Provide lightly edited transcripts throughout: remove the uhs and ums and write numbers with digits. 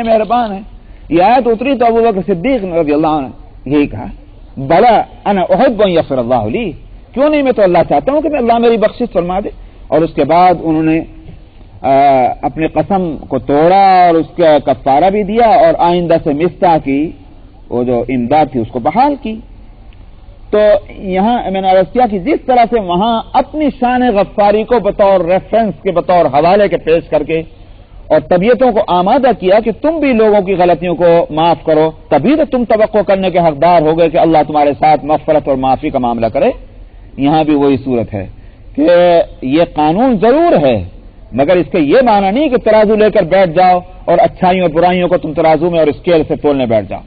مہربان ہے. یہ آیت اتری تو ابوبکر صدیق رضی اللہ عنہ نے یہی کہا بلا انا احب ان یغفر اللہ لی، کیوں نہیں، میں تو اللہ چاہتا ہوں کہ اللہ میری بخشش فرما دے. اور اس کے بعد انہوں نے اپنے قسم کو توڑا اور اس کا کفارہ بھی دیا اور آئندہ سے مستح کی وہ جو امداد تھی اس کو بحال کی. تو یہاں میں نے عرض کیا کہ جس طرح سے وہاں اپنی شان غفاری کو بطور ریفرنس کے بطور حوالے کے پیش کر کے اور طبیعتوں کو آمادہ کیا کہ تم بھی لوگوں کی غلطیوں کو معاف کرو، تبھی تو تم توقع کرنے کے حقدار ہو گئے کہ اللہ تمہارے ساتھ مغفرت اور معافی کا معاملہ کرے. یہاں بھی وہی صورت ہے کہ یہ قانون ضرور ہے مگر اس کا یہ معنی نہیں کہ ترازو لے کر بیٹھ جاؤ اور اچھائیوں اور برائیوں کو تم ترازو میں اور اسکیل سے تولنے بیٹھ جاؤ.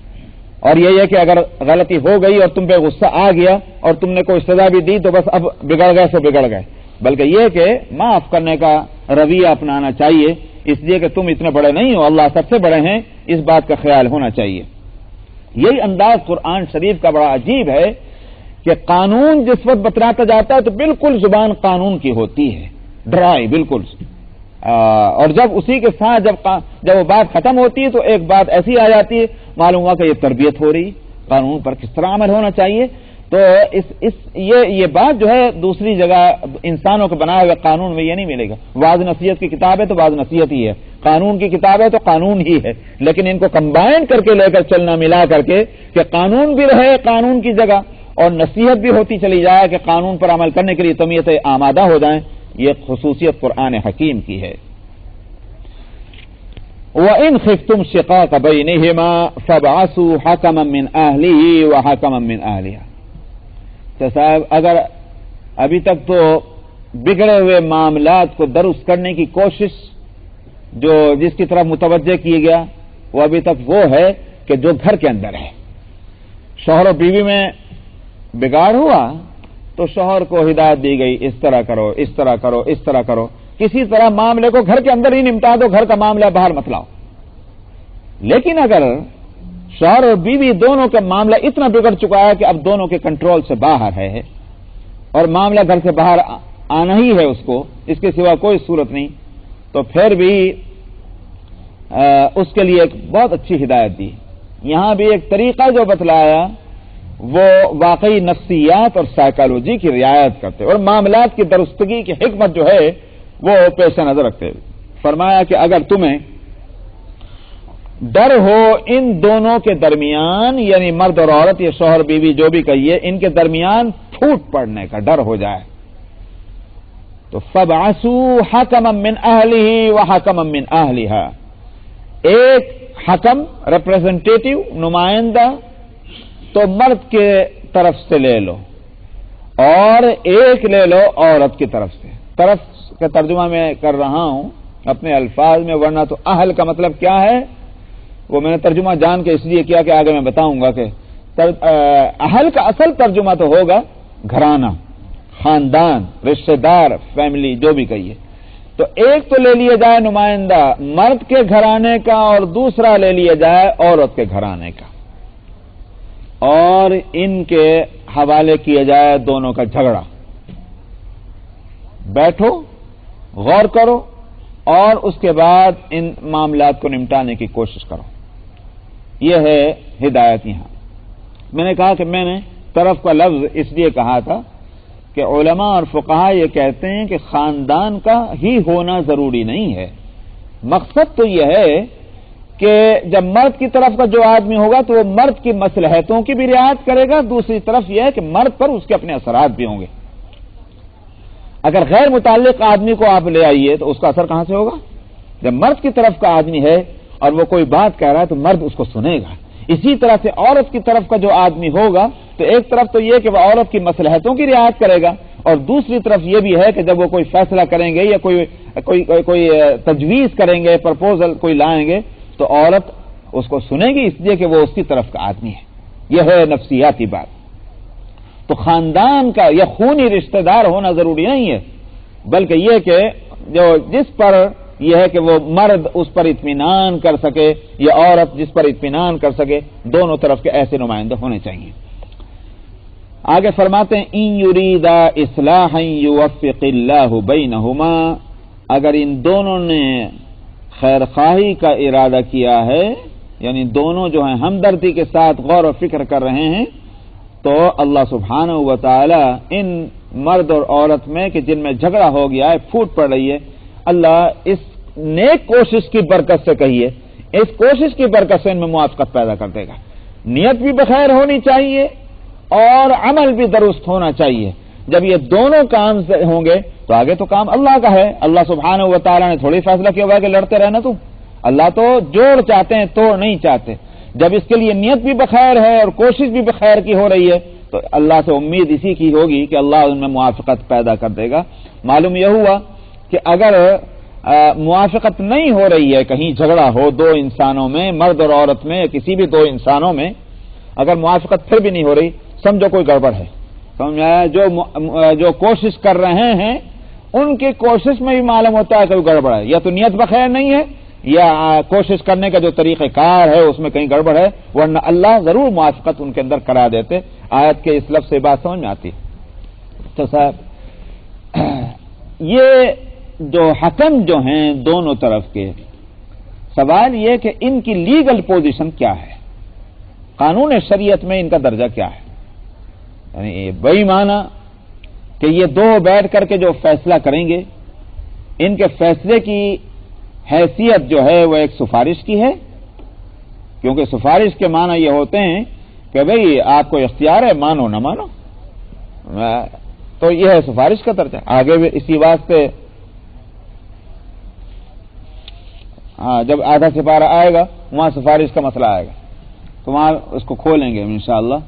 اور یہ ہے کہ اگر غلطی ہو گئی اور تم پہ غصہ آ گیا اور تم نے کوئی سزا بھی دی تو بس اب بگڑ گئے سو بگڑ گئے، بلکہ یہ کہ معاف کرنے کا رویہ اپنانا چاہیے، اس لیے کہ تم اتنے بڑے نہیں ہو، اللہ سب سے بڑے ہیں، اس بات کا خیال ہونا چاہیے. یہی انداز قرآن شریف کا بڑا عجیب ہے کہ قانون جس وقت بتلاتا جاتا ہے تو بالکل زبان قانون کی ہوتی ہے، ڈرائی بالکل، اور جب اسی کے ساتھ جب وہ بات ختم ہوتی ہے تو ایک بات ایسی آ جاتی ہے، معلوم ہوا کہ یہ تربیت ہو رہی، قانون پر کس طرح عمل ہونا چاہیے. تو یہ بات جو ہے دوسری جگہ انسانوں کے بنائے ہوئے قانون میں یہ نہیں ملے گا. واعظ نصیحت کی کتاب ہے تو واعظ نصیحت ہی ہے، قانون کی کتاب ہے تو قانون ہی ہے، لیکن ان کو کمبائن کر کے لے کر چلنا، ملا کر کے کہ قانون بھی رہے قانون کی جگہ اور نصیحت بھی ہوتی چلی جائے کہ قانون پر عمل کرنے کے لیے طبیعتیں آمادہ ہو جائیں، یہ خصوصیت قرآن حکیم کی ہے. وَإِنْ خِفْتُمْ شِقَاقَ بَيْنِهِمَا فَابْعَثُوا حَكَمًا مِّنْ أَهْلِهِ وَحَكَمًا مِّنْ أَهْلِهَا. تو صاحب اگر ابھی تک تو بگڑے ہوئے معاملات کو درست کرنے کی کوشش جو جس کی طرف متوجہ کیا گیا وہ ابھی تک وہ ہے کہ جو گھر کے اندر ہے، شوہر و بیوی میں بگاڑ ہوا تو شوہر کو ہدایت دی گئی اس طرح کرو، اس طرح کرو، اس طرح کرو، کسی طرح معاملے کو گھر کے اندر ہی نمٹا دو، گھر کا معاملہ باہر مت لاؤ. لیکن اگر شوہر اور بیوی دونوں کا معاملہ اتنا بگڑ چکا ہے کہ اب دونوں کے کنٹرول سے باہر ہے اور معاملہ گھر سے باہر آنا ہی ہے اس کو، اس کے سوا کوئی صورت نہیں، تو پھر بھی اس کے لیے ایک بہت اچھی ہدایت دی. یہاں بھی ایک طریقہ جو بتلایا وہ واقعی نفسیات اور سائیکالوجی کی رعایت کرتے اور معاملات کی درستگی کی حکمت جو ہے وہ پیش نظر رکھتے. فرمایا کہ اگر تمہیں ڈر ہو ان دونوں کے درمیان، یعنی مرد اور عورت یا شوہر بیوی جو بھی کہیے، ان کے درمیان پھوٹ پڑنے کا ڈر ہو جائے تو فَابْعَثُوا حَكَمًا مِّنْ أَهْلِهِ وَحَكَمًا مِّنْ أَهْلِهَا. ایک حکم ریپریزنٹیٹو نمائندہ تو مرد کے طرف سے لے لو اور ایک لے لو عورت کی طرف سے. طرف کا ترجمہ میں کر رہا ہوں اپنے الفاظ میں، ورنہ تو اہل کا مطلب کیا ہے وہ میں نے ترجمہ جان کے اس لیے کیا کہ آگے میں بتاؤں گا کہ اہل کا اصل ترجمہ تو ہوگا گھرانہ، خاندان، رشتہ دار، فیملی جو بھی کہیے. تو ایک تو لے لیا جائے نمائندہ مرد کے گھرانے کا اور دوسرا لے لیا جائے عورت کے گھرانے کا، اور ان کے حوالے کیا جائے دونوں کا جھگڑا. بیٹھو، غور کرو اور اس کے بعد ان معاملات کو نمٹانے کی کوشش کرو. یہ ہے ہدایت. یہاں میں نے کہا کہ میں نے طرف کا لفظ اس لیے کہا تھا کہ علماء اور فقہاء یہ کہتے ہیں کہ خاندان کا ہی ہونا ضروری نہیں ہے. مقصد تو یہ ہے کہ جب مرد کی طرف کا جو آدمی ہوگا تو وہ مرد کی مصلحتوں کی بھی رعایت کرے گا، دوسری طرف یہ ہے کہ مرد پر اس کے اپنے اثرات بھی ہوں گے. اگر غیر متعلق آدمی کو آپ لے آئیے تو اس کا اثر کہاں سے ہوگا؟ جب مرد کی طرف کا آدمی ہے اور وہ کوئی بات کہہ رہا ہے تو مرد اس کو سنے گا. اسی طرح سے عورت کی طرف کا جو آدمی ہوگا تو ایک طرف تو یہ کہ وہ عورت کی مصلحتوں کی رعایت کرے گا، اور دوسری طرف یہ بھی ہے کہ جب وہ کوئی فیصلہ کریں گے یا کوئی تجویز کریں گے، پرپوزل کوئی لائیں گے تو عورت اس کو سنے گی، اس لیے کہ وہ اس کی طرف کا آدمی ہے. یہ ہے نفسیاتی بات. تو خاندان کا یا خونی رشتہ دار ہونا ضروری نہیں ہے، بلکہ یہ کہ جو جس پر یہ ہے کہ وہ مرد اس پر اطمینان کر سکے یا عورت جس پر اطمینان کر سکے، دونوں طرف کے ایسے نمائندے ہونے چاہیے. آگے فرماتے ہیں ان یریدا اصلاحا یوفق اللہ بینہما، اگر ان دونوں نے خیر خواہی کا ارادہ کیا ہے، یعنی دونوں جو ہیں ہمدردی کے ساتھ غور و فکر کر رہے ہیں، تو اللہ سبحانہ و تعالی ان مرد اور عورت میں کہ جن میں جھگڑا ہو گیا ہے، پھوٹ پڑ رہی ہے، اللہ اس نیک کوشش کی برکت سے کہیے، اس کوشش کی برکت سے ان میں موافقت پیدا کر دے گا۔ نیت بھی بخیر ہونی چاہیے اور عمل بھی درست ہونا چاہیے۔ جب یہ دونوں کام ہوں گے تو آگے تو کام اللہ کا ہے۔ اللہ سبحانہ و تعالیٰ نے تھوڑی فیصلہ کیا ہوا ہے کہ لڑتے رہنا تم، اللہ تو جوڑ چاہتے ہیں، توڑ نہیں چاہتے۔ جب اس کے لیے نیت بھی بخیر ہے اور کوشش بھی بخیر کی ہو رہی ہے تو اللہ سے امید اسی کی ہوگی کہ اللہ ان میں موافقت پیدا کر دے گا۔ معلوم یہ ہوا کہ اگر موافقت نہیں ہو رہی ہے، کہیں جھگڑا ہو دو انسانوں میں، مرد اور عورت میں، کسی بھی دو انسانوں میں، اگر موافقت پھر بھی نہیں ہو رہی، سمجھو کوئی گڑبڑ ہے۔ سمجھ آیا؟ جو کوشش کر رہے ہیں ان کی کوشش میں بھی معلوم ہوتا ہے کہ گڑبڑ ہے، یا تو نیت بخیر نہیں ہے یا کوشش کرنے کا جو طریقہ کار ہے اس میں کہیں گڑبڑ ہے، ورنہ اللہ ضرور موافقت ان کے اندر کرا دیتے۔ آیت کے اس لفظ سے بات سمجھ میں آتی۔ تو صاحب یہ جو حکم جو ہیں دونوں طرف کے، سوال یہ کہ ان کی لیگل پوزیشن کیا ہے، قانون شریعت میں ان کا درجہ کیا ہے؟ یعنی بئی معنی کہ یہ دو بیٹھ کر کے جو فیصلہ کریں گے، ان کے فیصلے کی حیثیت جو ہے وہ ایک سفارش کی ہے، کیونکہ سفارش کے معنی یہ ہوتے ہیں کہ بھئی آپ کو اختیار ہے، مانو نہ مانو، تو یہ ہے سفارش کا درجہ۔ آگے بھی اسی واسطے جب آدھا سپارہ آئے گا وہاں سفارش کا مسئلہ آئے گا تو وہاں اس کو کھولیں گے انشاءاللہ۔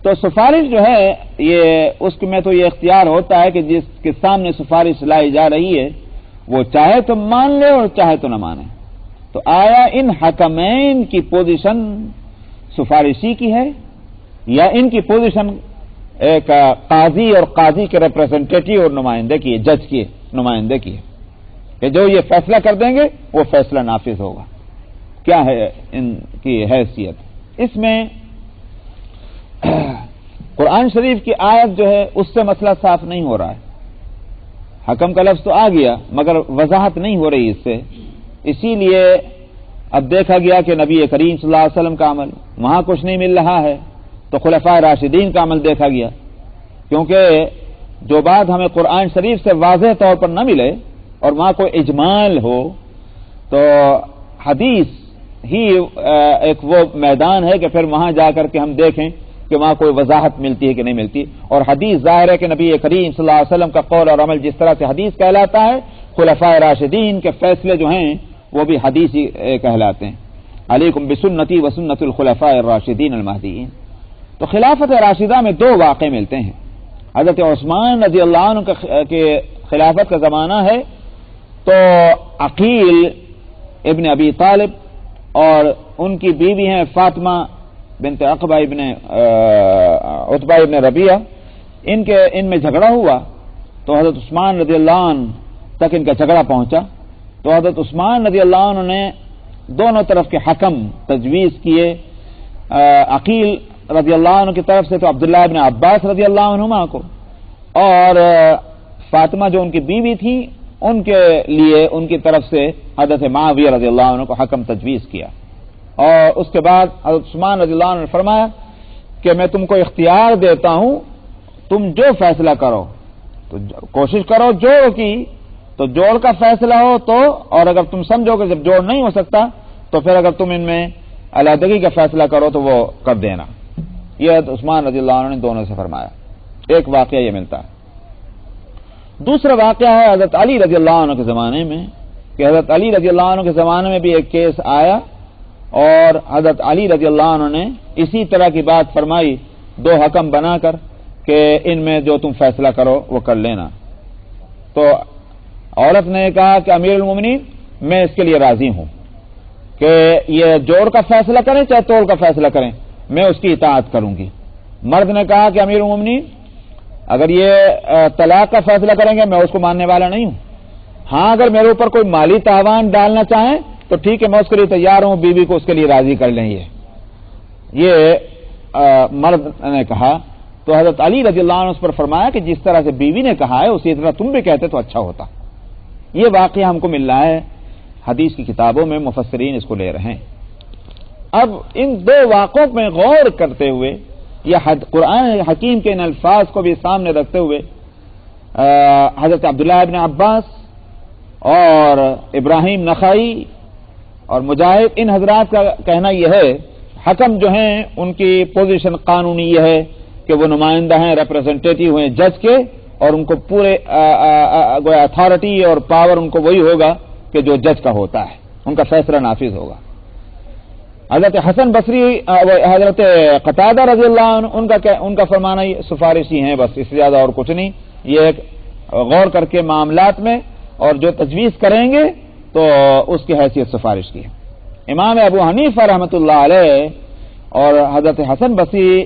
تو سفارش جو ہے یہ اس میں تو یہ اختیار ہوتا ہے کہ جس کے سامنے سفارش لائی جا رہی ہے وہ چاہے تو مان لے اور چاہے تو نہ مانے۔ تو آیا ان حکمین کی پوزیشن سفارشی کی ہے یا ان کی پوزیشن ایک قاضی اور قاضی کے ریپریزنٹیٹیو اور نمائندے کی ہے، جج کی نمائندے کی ہے، کہ جو یہ فیصلہ کر دیں گے وہ فیصلہ نافذ ہوگا؟ کیا ہے ان کی حیثیت؟ اس میں قرآن شریف کی آیت جو ہے اس سے مسئلہ صاف نہیں ہو رہا ہے۔ حکم کا لفظ تو آ گیا مگر وضاحت نہیں ہو رہی اس سے، اسی لیے اب دیکھا گیا کہ نبی کریم صلی اللہ علیہ وسلم کا عمل وہاں کچھ نہیں مل رہا ہے تو خلفائے راشدین کا عمل دیکھا گیا، کیونکہ جو بات ہمیں قرآن شریف سے واضح طور پر نہ ملے اور وہاں کوئی اجمال ہو تو حدیث ہی ایک وہ میدان ہے کہ پھر وہاں جا کر کے ہم دیکھیں کہ وہاں کوئی وضاحت ملتی ہے کہ نہیں ملتی۔ اور حدیث ظاہر ہے کہ نبی کریم صلی اللہ علیہ وسلم کا قول اور عمل جس طرح سے حدیث کہلاتا ہے، خلفائے راشدین کے فیصلے جو ہیں وہ بھی حدیث ہی کہلاتے ہیں۔ علیکم بسنتی و سنت الخلفاء الراشدین المہدیین۔ تو خلافت راشدہ میں دو واقع ملتے ہیں۔ حضرت عثمان رضی اللہ عنہ کے خلافت کا زمانہ ہے تو عقیل ابن ابی طالب اور ان کی بیوی ہیں فاطمہ بنت عقبہ ابن عتبہ ابن ربیعہ، ان میں جھگڑا ہوا تو حضرت عثمان رضی اللہ عنہ تک ان کا جھگڑا پہنچا تو حضرت عثمان رضی اللہ عنہ نے دونوں طرف کے حکم تجویز کیے۔ عقیل رضی اللہ عنہ کی طرف سے تو عبداللہ ابن عباس رضی اللہ عنہما کو، اور فاطمہ جو ان کی بیوی تھی ان کے لیے ان کی طرف سے حضرت معاویہ رضی اللہ عنہ کو حکم تجویز کیا۔ اور اس کے بعد حضرت عثمان رضی اللہ عنہ نے فرمایا کہ میں تم کو اختیار دیتا ہوں، تم جو فیصلہ کرو تو کوشش کرو جوڑ کی تو جوڑ کا فیصلہ ہو تو، اور اگر تم سمجھو کہ جب جوڑ نہیں ہو سکتا تو پھر اگر تم ان میں علیحدگی کا فیصلہ کرو تو وہ کر دینا۔ یہ حضرت عثمان رضی اللہ عنہ نے دونوں سے فرمایا۔ ایک واقعہ یہ ملتا ہے۔ دوسرا واقعہ ہے حضرت علی رضی اللہ عنہ کے زمانے میں، کہ حضرت علی رضی اللہ عنہ کے زمانے میں بھی ایک کیس آیا اور حضرت علی رضی اللہ عنہ نے اسی طرح کی بات فرمائی، دو حکم بنا کر کہ ان میں جو تم فیصلہ کرو وہ کر لینا۔ تو عورت نے کہا کہ امیر المومنین میں اس کے لیے راضی ہوں کہ یہ جوڑ کا فیصلہ کریں چاہے توڑ کا فیصلہ کریں، میں اس کی اطاعت کروں گی۔ مرد نے کہا کہ امیر المومنین اگر یہ طلاق کا فیصلہ کریں گے میں اس کو ماننے والا نہیں ہوں، ہاں اگر میرے اوپر کوئی مالی تاوان ڈالنا چاہیں تو ٹھیک ہے میں اس کے لیے تیار ہوں، بیوی کو اس کے لیے راضی کر لیں۔ یہ مرد نے کہا تو حضرت علی رضی اللہ عنہ اس پر فرمایا کہ جس طرح سے بیوی نے کہا ہے اسی طرح تم بھی کہتے تو اچھا ہوتا۔ یہ واقعہ ہم کو مل رہا ہے حدیث کی کتابوں میں مفسرین اس کو لے رہے ہیں۔ اب ان دو واقعوں میں غور کرتے ہوئے یہ قرآن حکیم کے ان الفاظ کو بھی سامنے رکھتے ہوئے حضرت عبداللہ ابن عباس اور ابراہیم نخعی اور مجاہد ان حضرات کا کہنا یہ ہے، حکم جو ہیں ان کی پوزیشن قانونی یہ ہے کہ وہ نمائندہ ہیں، ریپرزینٹیٹیو ہیں جج کے، اور ان کو پورے اتھارٹی اور پاور ان کو وہی ہوگا کہ جو جج کا ہوتا ہے، ان کا فیصلہ نافذ ہوگا۔ حضرت حسن بصری حضرت قتادہ رضی اللہ عنہ ان کا فرمانا یہ سفارشی ہیں، بس اس سے زیادہ اور کچھ نہیں، یہ ایک غور کر کے معاملات میں اور جو تجویز کریں گے تو اس کی حیثیت سفارش کی ہے۔ امام ابو حنیفہ رحمۃ اللہ علیہ اور حضرت حسن بصری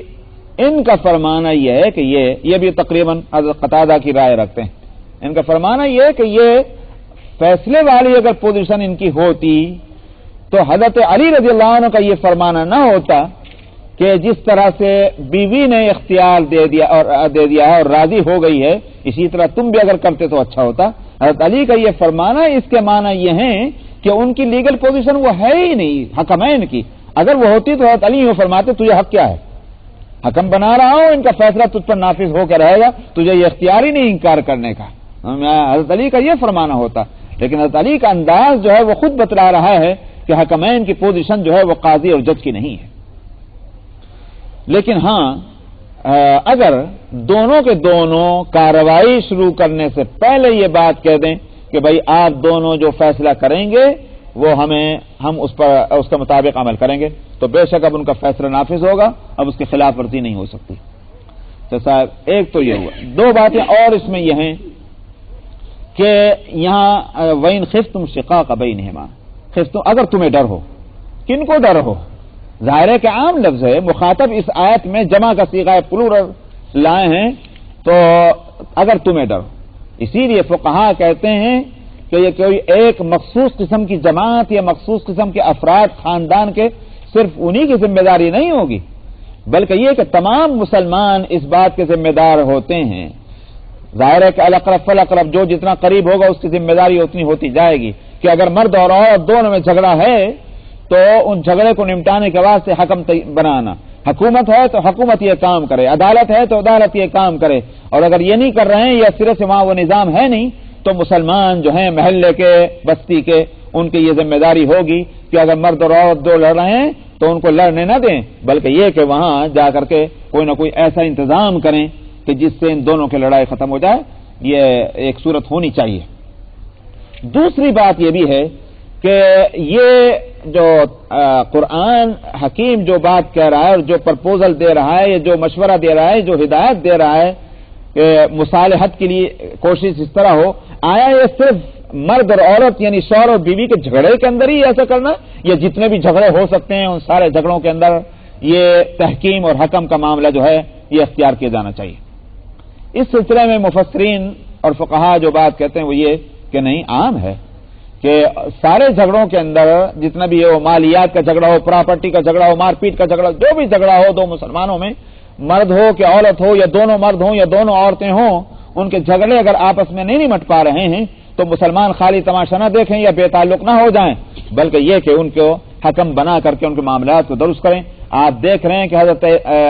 ان کا فرمانا یہ ہے کہ یہ بھی تقریباً حضرت قتادہ کی رائے رکھتے ہیں، ان کا فرمانا یہ ہے کہ یہ فیصلے والی اگر پوزیشن ان کی ہوتی تو حضرت علی رضی اللہ عنہ کا یہ فرمانا نہ ہوتا کہ جس طرح سے بیوی نے اختیار دے دیا ہے اور راضی ہو گئی ہے، اسی طرح تم بھی اگر کرتے تو اچھا ہوتا۔ حضرت علی کا یہ فرمانا اس کے معنی یہ ہیں کہ ان کی لیگل پوزیشن وہ ہے ہی نہیں حکمین کی، اگر وہ ہوتی تو حضرت علی وہ فرماتے تجھے حق کیا ہے، حکم بنا رہا ہوں، ان کا فیصلہ تجھ پر نافذ ہو کر رہے گا، تجھے یہ اختیار ہی نہیں انکار کرنے کا۔ حضرت علی کا یہ فرمانا ہوتا، لیکن حضرت علی کا انداز جو ہے وہ خود بتلا رہا ہے کہ حکمین کی پوزیشن جو ہے وہ قاضی اور جج کی نہیں ہے۔ لیکن ہاں اگر دونوں کے دونوں کارروائی شروع کرنے سے پہلے یہ بات کہہ دیں کہ بھائی آپ دونوں جو فیصلہ کریں گے وہ ہم اس کے مطابق عمل کریں گے، تو بے شک اب ان کا فیصلہ نافذ ہوگا، اب اس کی خلاف ورزی نہیں ہو سکتی۔ تو صاحب ایک تو یہ ہوا، دو باتیں اور اس میں یہ ہیں کہ یہاں وَإِنْ خِفْتُمْ شِقَاقَ بَيْنِهُمَا، خفتم اگر تمہیں ڈر ہو، کن کو ڈر ہو؟ ظاہر ہے کہ عام لفظ ہے، مخاطب اس آیت میں جمع کا صیغہ پلورل لائے ہیں، تو اگر تمہیں ڈر ہو، اسی لیے فقہاء کہتے ہیں کہ یہ کوئی ایک مخصوص قسم کی جماعت یا مخصوص قسم کے افراد خاندان کے صرف انہی کی ذمہ داری نہیں ہوگی، بلکہ یہ کہ تمام مسلمان اس بات کے ذمہ دار ہوتے ہیں۔ ظاہر ہے کہ الاقرب فالاقرب، جو جتنا قریب ہوگا اس کی ذمہ داری اتنی ہوتی جائے گی کہ اگر مرد اور عورت دونوں میں جھگڑا ہے تو ان جھگڑے کو نمٹانے کے واسطے حکم بنانا، حکومت ہے تو حکومت یہ کام کرے، عدالت ہے تو عدالت یہ کام کرے، اور اگر یہ نہیں کر رہے ہیں یا سرے سے وہاں وہ نظام ہے نہیں تو مسلمان جو ہیں محلے کے بستی کے ان کی یہ ذمہ داری ہوگی کہ اگر مرد اور عورت دو لڑ رہے ہیں تو ان کو لڑنے نہ دیں، بلکہ یہ کہ وہاں جا کر کے کوئی نہ کوئی ایسا انتظام کریں کہ جس سے ان دونوں کی لڑائی ختم ہو جائے، یہ ایک صورت ہونی چاہیے۔ دوسری بات یہ بھی ہے کہ یہ جو قرآن حکیم جو بات کہہ رہا ہے اور جو پرپوزل دے رہا ہے یا جو مشورہ دے رہا ہے، جو ہدایت دے رہا ہے کہ مصالحت کے لیے کوشش اس طرح ہو، آیا یہ صرف مرد اور عورت یعنی شوہر اور بیوی کے جھگڑے کے اندر ہی ایسا کرنا، یا جتنے بھی جھگڑے ہو سکتے ہیں ان سارے جھگڑوں کے اندر یہ تحکیم اور حکم کا معاملہ جو ہے یہ اختیار کیا جانا چاہیے؟ اس سلسلے میں مفسرین اور فقہاء جو بات کہتے ہیں وہ یہ کہ نہیں، عام ہے کہ سارے جھگڑوں کے اندر جتنا بھی ہو، مالیات کا جھگڑا ہو، پراپرٹی کا جھگڑا ہو، مار پیٹ کا جھگڑا، جو بھی جھگڑا ہو دو مسلمانوں میں، مرد ہو کہ عورت ہو یا دونوں مرد ہوں یا دونوں عورتیں ہوں، ان کے جھگڑے اگر آپس میں نہیں نمٹ پا رہے ہیں تو مسلمان خالی تماشا نہ دیکھیں یا بے تعلق نہ ہو جائیں، بلکہ یہ کہ ان کو حکم بنا کر کے ان کے معاملات کو درست کریں۔ آپ دیکھ رہے ہیں کہ حضرت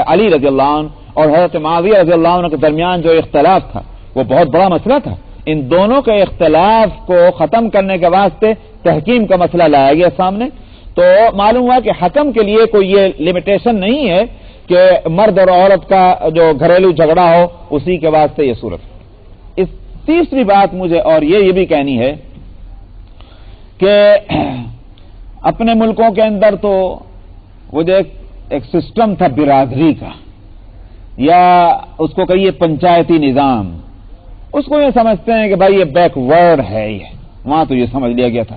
علی رضی اللہ عنہ اور حضرت معاویہ رضی اللہ عنہ کے درمیان جو اختلاف تھا وہ بہت بڑا مسئلہ تھا، ان دونوں کے اختلاف کو ختم کرنے کے واسطے تحکیم کا مسئلہ لایا گیا سامنے، تو معلوم ہوا کہ حکم کے لیے کوئی یہ لمیٹیشن نہیں ہے کہ مرد اور عورت کا جو گھریلو جھگڑا ہو اسی کے واسطے یہ صورت۔ اس تیسری بات مجھے اور یہ بھی کہنی ہے کہ اپنے ملکوں کے اندر تو وہ جو ایک سسٹم تھا برادری کا، یا اس کو کہیے پنچایتی نظام، اس کو یہ سمجھتے ہیں کہ بھائی یہ بیک ورڈ ہے، یہ وہاں تو یہ سمجھ لیا گیا تھا،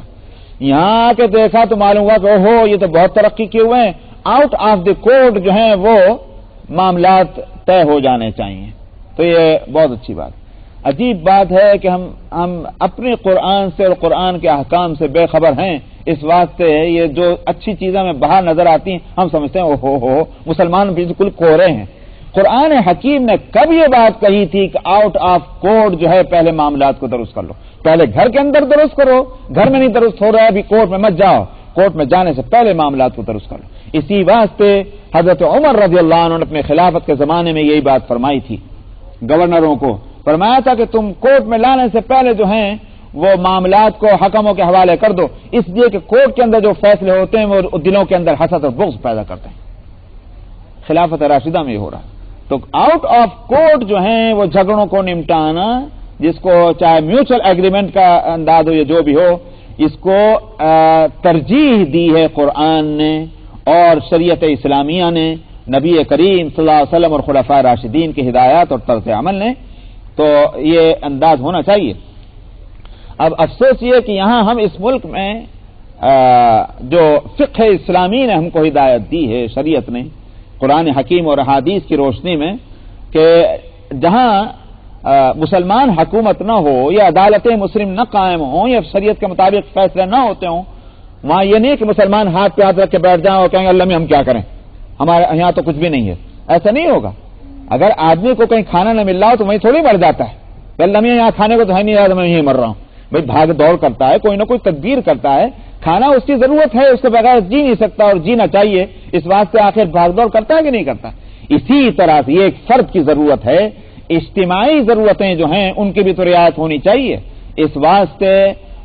یہاں آ کے دیکھا تو معلوم ہوا کہ اوہو یہ تو بہت ترقی کیے ہوئے ہیں، آؤٹ آف دی کورٹ جو ہیں وہ معاملات طے ہو جانے چاہیے، تو یہ بہت اچھی بات۔ عجیب بات ہے کہ ہم اپنے قرآن سے اور قرآن کے احکام سے بے خبر ہیں، اس واسطے یہ جو اچھی چیزیں ہمیں باہر نظر آتی ہیں ہم سمجھتے ہیں اوہو مسلمان بالکل کوہرے ہیں۔ قرآن حکیم نے کب یہ بات کہی تھی کہ آؤٹ آف کورٹ جو ہے پہلے معاملات کو درست کر لو؟ پہلے گھر کے اندر درست کرو، گھر میں نہیں درست ہو رہا ہے ابھی کورٹ میں مت جاؤ، کورٹ میں جانے سے پہلے معاملات کو درست کرو۔ اسی واسطے حضرت عمر رضی اللہ عنہ نے اپنے خلافت کے زمانے میں یہی بات فرمائی تھی، گورنروں کو فرمایا تھا کہ تم کورٹ میں لانے سے پہلے جو ہیں وہ معاملات کو حکموں کے حوالے کر دو، اس لیے کہ کورٹ کے اندر جو فیصلے ہوتے ہیں وہ دلوں کے اندر حسد اور بغض پیدا کرتے ہیں۔ خلافت راشدہ میں یہ ہو رہا، تو آؤٹ آف کورٹ جو ہیں وہ جھگڑوں کو نمٹانا، جس کو چاہے میوچل ایگریمنٹ کا انداز ہو یا جو بھی ہو، اس کو ترجیح دی ہے قرآن نے اور شریعت اسلامیہ نے، نبی کریم صلی اللہ علیہ وسلم اور خلفائے راشدین کی ہدایات اور طرز عمل نے، تو یہ انداز ہونا چاہیے۔ اب افسوس یہ کہ یہاں ہم اس ملک میں جو فقہ اسلامی نے ہم کو ہدایت دی ہے شریعت نے قرآن حکیم اور احادیث کی روشنی میں، کہ جہاں مسلمان حکومت نہ ہو یا عدالتیں مسلم نہ قائم ہوں یا شریعت کے مطابق فیصلے نہ ہوتے ہوں، وہاں یہ نہیں کہ مسلمان ہاتھ پہ ہاتھ رکھ کے بیٹھ جائیں اور کہیں اللہ میں ہم کیا کریں، ہمارے یہاں تو کچھ بھی نہیں ہے، ایسا نہیں ہوگا۔ اگر آدمی کو کہیں کھانا نہ مل رہا ہو تو وہیں تھوڑی مر جاتا ہے، اللہ میں یہاں کھانے کو تو ہے نہیں یار میں یہیں مر رہا ہوں، بھائی بھاگ دوڑ کرتا ہے، کوئی نہ کوئی تدبیر کرتا ہے، کھانا اس کی ضرورت ہے، اس کے بغیر جی نہیں سکتا اور جینا چاہیے، اس واسطے آخر بھاگ دوڑ کرتا ہے کہ نہیں کرتا۔ اسی طرح سے یہ ایک فرد کی ضرورت ہے، اجتماعی ضرورتیں جو ہیں ان کی بھی تو رعایت ہونی چاہیے، اس واسطے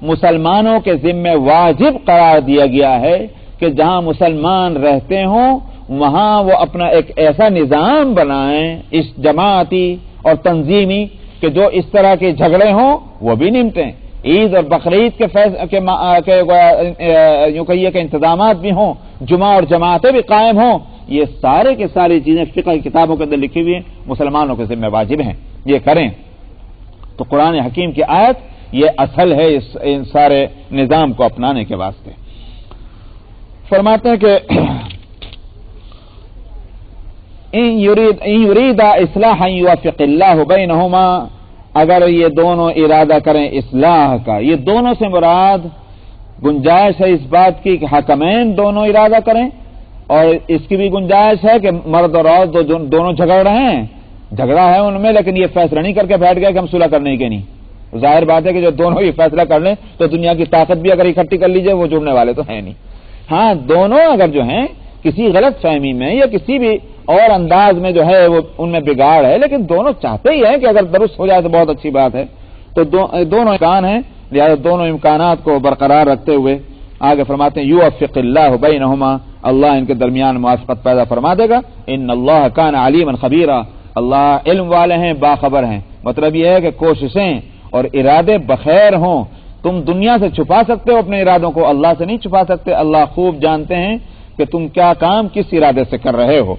مسلمانوں کے ذمہ واجب قرار دیا گیا ہے کہ جہاں مسلمان رہتے ہوں وہاں وہ اپنا ایک ایسا نظام بنائیں اس جماعتی اور تنظیمی کہ جو اس طرح کے جھگڑے ہوں وہ بھی نمٹیں، عید اور بقرعید کے یوں کہیے کہ انتظامات بھی ہوں، جمعہ اور جماعتیں بھی قائم ہوں، یہ سارے کے ساری چیزیں فقہ کی کتابوں کے اندر لکھی ہوئی ہیں، مسلمانوں کے ذمہ واجب ہیں یہ کریں۔ تو قرآن حکیم کی آیت یہ اصل ہے ان سارے نظام کو اپنانے کے واسطے۔ فرماتے ہیں کہ ان یرید اصلاحا یوفق اللہ بینہما، اگر یہ دونوں ارادہ کریں اصلاح کا، یہ دونوں سے مراد گنجائش ہے اس بات کی کہ حکمین دونوں ارادہ کریں، اور اس کی بھی گنجائش ہے کہ مرد اور عورت دونوں جھگڑ رہے ہیں، جھگڑا ہے ان میں، لیکن یہ فیصلہ نہیں کر کے بیٹھ گئے کہ ہم صلح کرنے کے نہیں۔ ظاہر بات ہے کہ جو دونوں یہ فیصلہ کر لیں تو دنیا کی طاقت بھی اگر اکٹھی کر لیجئے وہ جڑنے والے تو ہیں نہیں۔ ہاں دونوں اگر جو ہیں کسی غلط فہمی میں یا کسی بھی اور انداز میں جو ہے وہ ان میں بگاڑ ہے، لیکن دونوں چاہتے ہی ہیں کہ اگر درست ہو جائے تو بہت اچھی بات ہے، تو دونوں امکان ہیں، لہذا دونوں امکانات کو برقرار رکھتے ہوئے آگے فرماتے ہیں یوفق اللہ بینہما، اللہ ان کے درمیان موافقت پیدا فرما دے گا، ان اللہ کان علیما خبیرا، اللہ علم والے ہیں باخبر ہیں۔ مطلب یہ ہے کہ کوششیں اور ارادے بخیر ہوں، تم دنیا سے چھپا سکتے ہو اپنے ارادوں کو، اللہ سے نہیں چھپا سکتے، اللہ خوب جانتے ہیں کہ تم کیا کام کس ارادے سے کر رہے ہو۔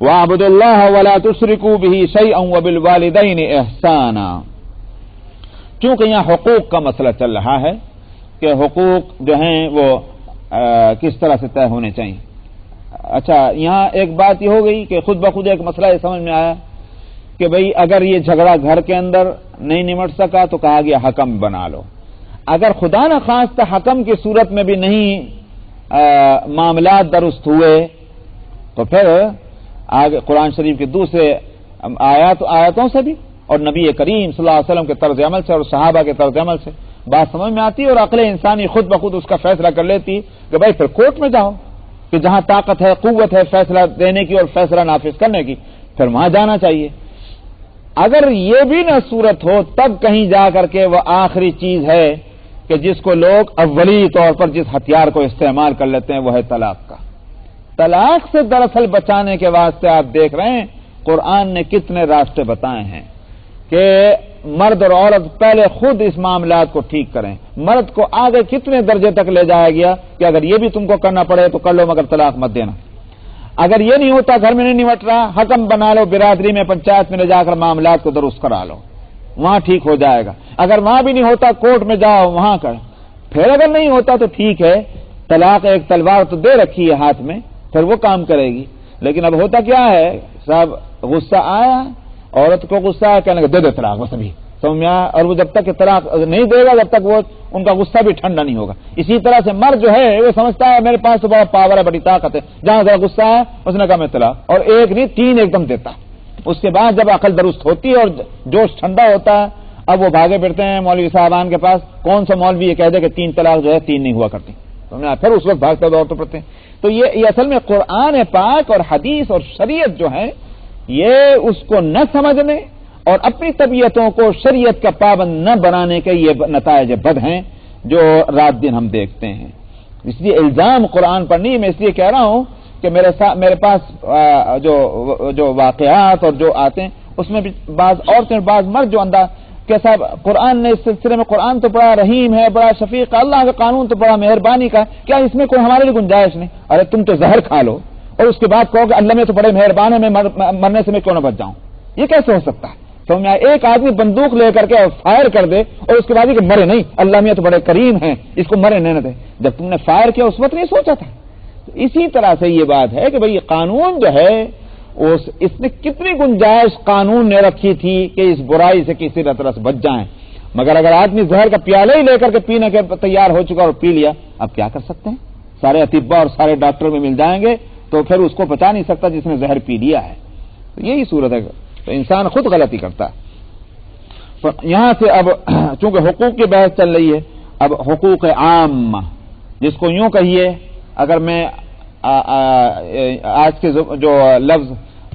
وَاعْبُدُوا اللَّهَ وَلَا تُشْرِكُوا بِهِ شَيْئًا وَبِالْوَالِدَيْنِ إِحْسَانًا، چونکہ یہاں حقوق کا مسئلہ چل رہا ہے کہ حقوق جو ہیں وہ کس طرح سے طے ہونے چاہیے۔ اچھا یہاں ایک بات یہ ہو گئی کہ خود بخود ایک مسئلہ یہ سمجھ میں آیا کہ بھئی اگر یہ جھگڑا گھر کے اندر نہیں نمٹ سکا تو کہا گیا حکم بنا لو، اگر خدا نہ خواستہ حکم کی صورت میں بھی نہیں معاملات درست ہوئے تو پھر آگے قرآن شریف کے دوسرے آیاتوں سے بھی اور نبی کریم صلی اللہ علیہ وسلم کے طرز عمل سے اور صحابہ کے طرز عمل سے بات سمجھ میں آتی اور عقل انسانی خود بخود اس کا فیصلہ کر لیتی کہ بھائی پھر کورٹ میں جاؤ، کہ جہاں طاقت ہے قوت ہے فیصلہ دینے کی اور فیصلہ نافذ کرنے کی پھر وہاں جانا چاہیے۔ اگر یہ بھی نہ صورت ہو تب کہیں جا کر کے وہ آخری چیز ہے کہ جس کو لوگ اولی طور پر جس ہتھیار کو استعمال کر لیتے ہیں وہ ہے طلاق کا۔ طلاق سے دراصل بچانے کے واسطے آپ دیکھ رہے ہیں قرآن نے کتنے راستے بتائے ہیں کہ مرد اور عورت پہلے خود اس معاملات کو ٹھیک کریں، مرد کو آگے کتنے درجے تک لے جایا گیا کہ اگر یہ بھی تم کو کرنا پڑے تو کر لو مگر طلاق مت دینا، اگر یہ نہیں ہوتا گھر میں نہیں نمٹ رہا حکم بنا لو، برادری میں پنچایت میں لے جا کر معاملات کو درست کرا لو، وہاں ٹھیک ہو جائے گا، اگر وہاں بھی نہیں ہوتا کورٹ میں جاؤ وہاں کر، پھر اگر نہیں ہوتا تو ٹھیک ہے طلاق ایک تلوار تو دے رکھی ہے ہاتھ میں پھر وہ کام کرے گی، لیکن اب ہوتا کیا ہے صاحب غصہ آیا عورت کو غصہ آیا کہنے دے طلاق بس ابھی سمجھ میں آیا، اور وہ جب تک کہ طلاق نہیں دے گا جب تک وہ ان کا غصہ بھی ٹھنڈا نہیں ہوگا۔ اسی طرح سے مرد جو ہے وہ سمجھتا ہے میرے پاس تو بڑا پاور ہے بڑی طاقت ہے، جہاں ذرا غصہ ہے اس نے کہا میں طلاق، اور ایک نہیں تین ایک دم دیتا، اس کے بعد جب عقل درست ہوتی ہے اور جوش ٹھنڈا ہوتا ہے اب وہ بھاگے پھرتے ہیں مولوی صاحبان کے پاس، کون سا مولوی یہ کہہ دے کہ 3 طلاق جو ہے 3 نہیں ہوا کرتی، پھر اس وقت بھاگتے دوڑتے پڑتے ہیں۔ تو یہ اصل میں قرآن پاک اور حدیث اور شریعت جو ہے یہ اس کو نہ سمجھنے اور اپنی طبیعتوں کو شریعت کا پابند نہ بنانے کے یہ نتائج بد ہیں جو رات دن ہم دیکھتے ہیں۔ اس لیے الزام قرآن پر نہیں، میں اس لیے کہہ رہا ہوں کہ میرے پاس جو واقعات اور جو آتے ہیں اس میں بھی بعض عورتیں بعض مرد جو انداز کہ صاحب قرآن نے اس سلسلے میں، قرآن تو بڑا رحیم ہے، بڑا شفیق ہے، اللہ کا قانون تو بڑا مہربانی کا، کیا اس میں کوئی ہمارے لیے گنجائش نہیں؟ ارے تم تو زہر کھا لو اور اس کے بعد کہو کہ اللہ میں تو بڑے مہربان ہے، میں مرنے سے میں کیوں نہ بچ جاؤں؟ یہ کیسے ہو سکتا ہے؟ تو میں ایک آدمی بندوق لے کر کے فائر کر دے اور اس کے بعد کہ مرے نہیں، اللہ میں تو بڑے کریم ہیں، اس کو مرے نہیں دے، جب تم نے فائر کیا اس وقت نہیں سوچا تھا؟ اسی طرح سے یہ بات ہے کہ بھئی یہ قانون جو ہے اس نے کتنی گنجائش قانون نے رکھی تھی کہ اس برائی سے کسی طرح سے بچ جائیں، مگر اگر آدمی زہر کا پیالہ ہی لے کر کے پینے کے تیار ہو چکا اور پی لیا، اب کیا کر سکتے ہیں؟ سارے اطباء اور سارے ڈاکٹر میں مل جائیں گے تو پھر اس کو بچا نہیں سکتا جس نے زہر پی لیا ہے۔ تو یہی صورت ہے، تو انسان خود غلطی کرتا ہے۔ یہاں سے اب چونکہ حقوق کی بحث چل رہی ہے، اب حقوق عامہ جس کو یوں کہیے، اگر میں آج کے جو لفظ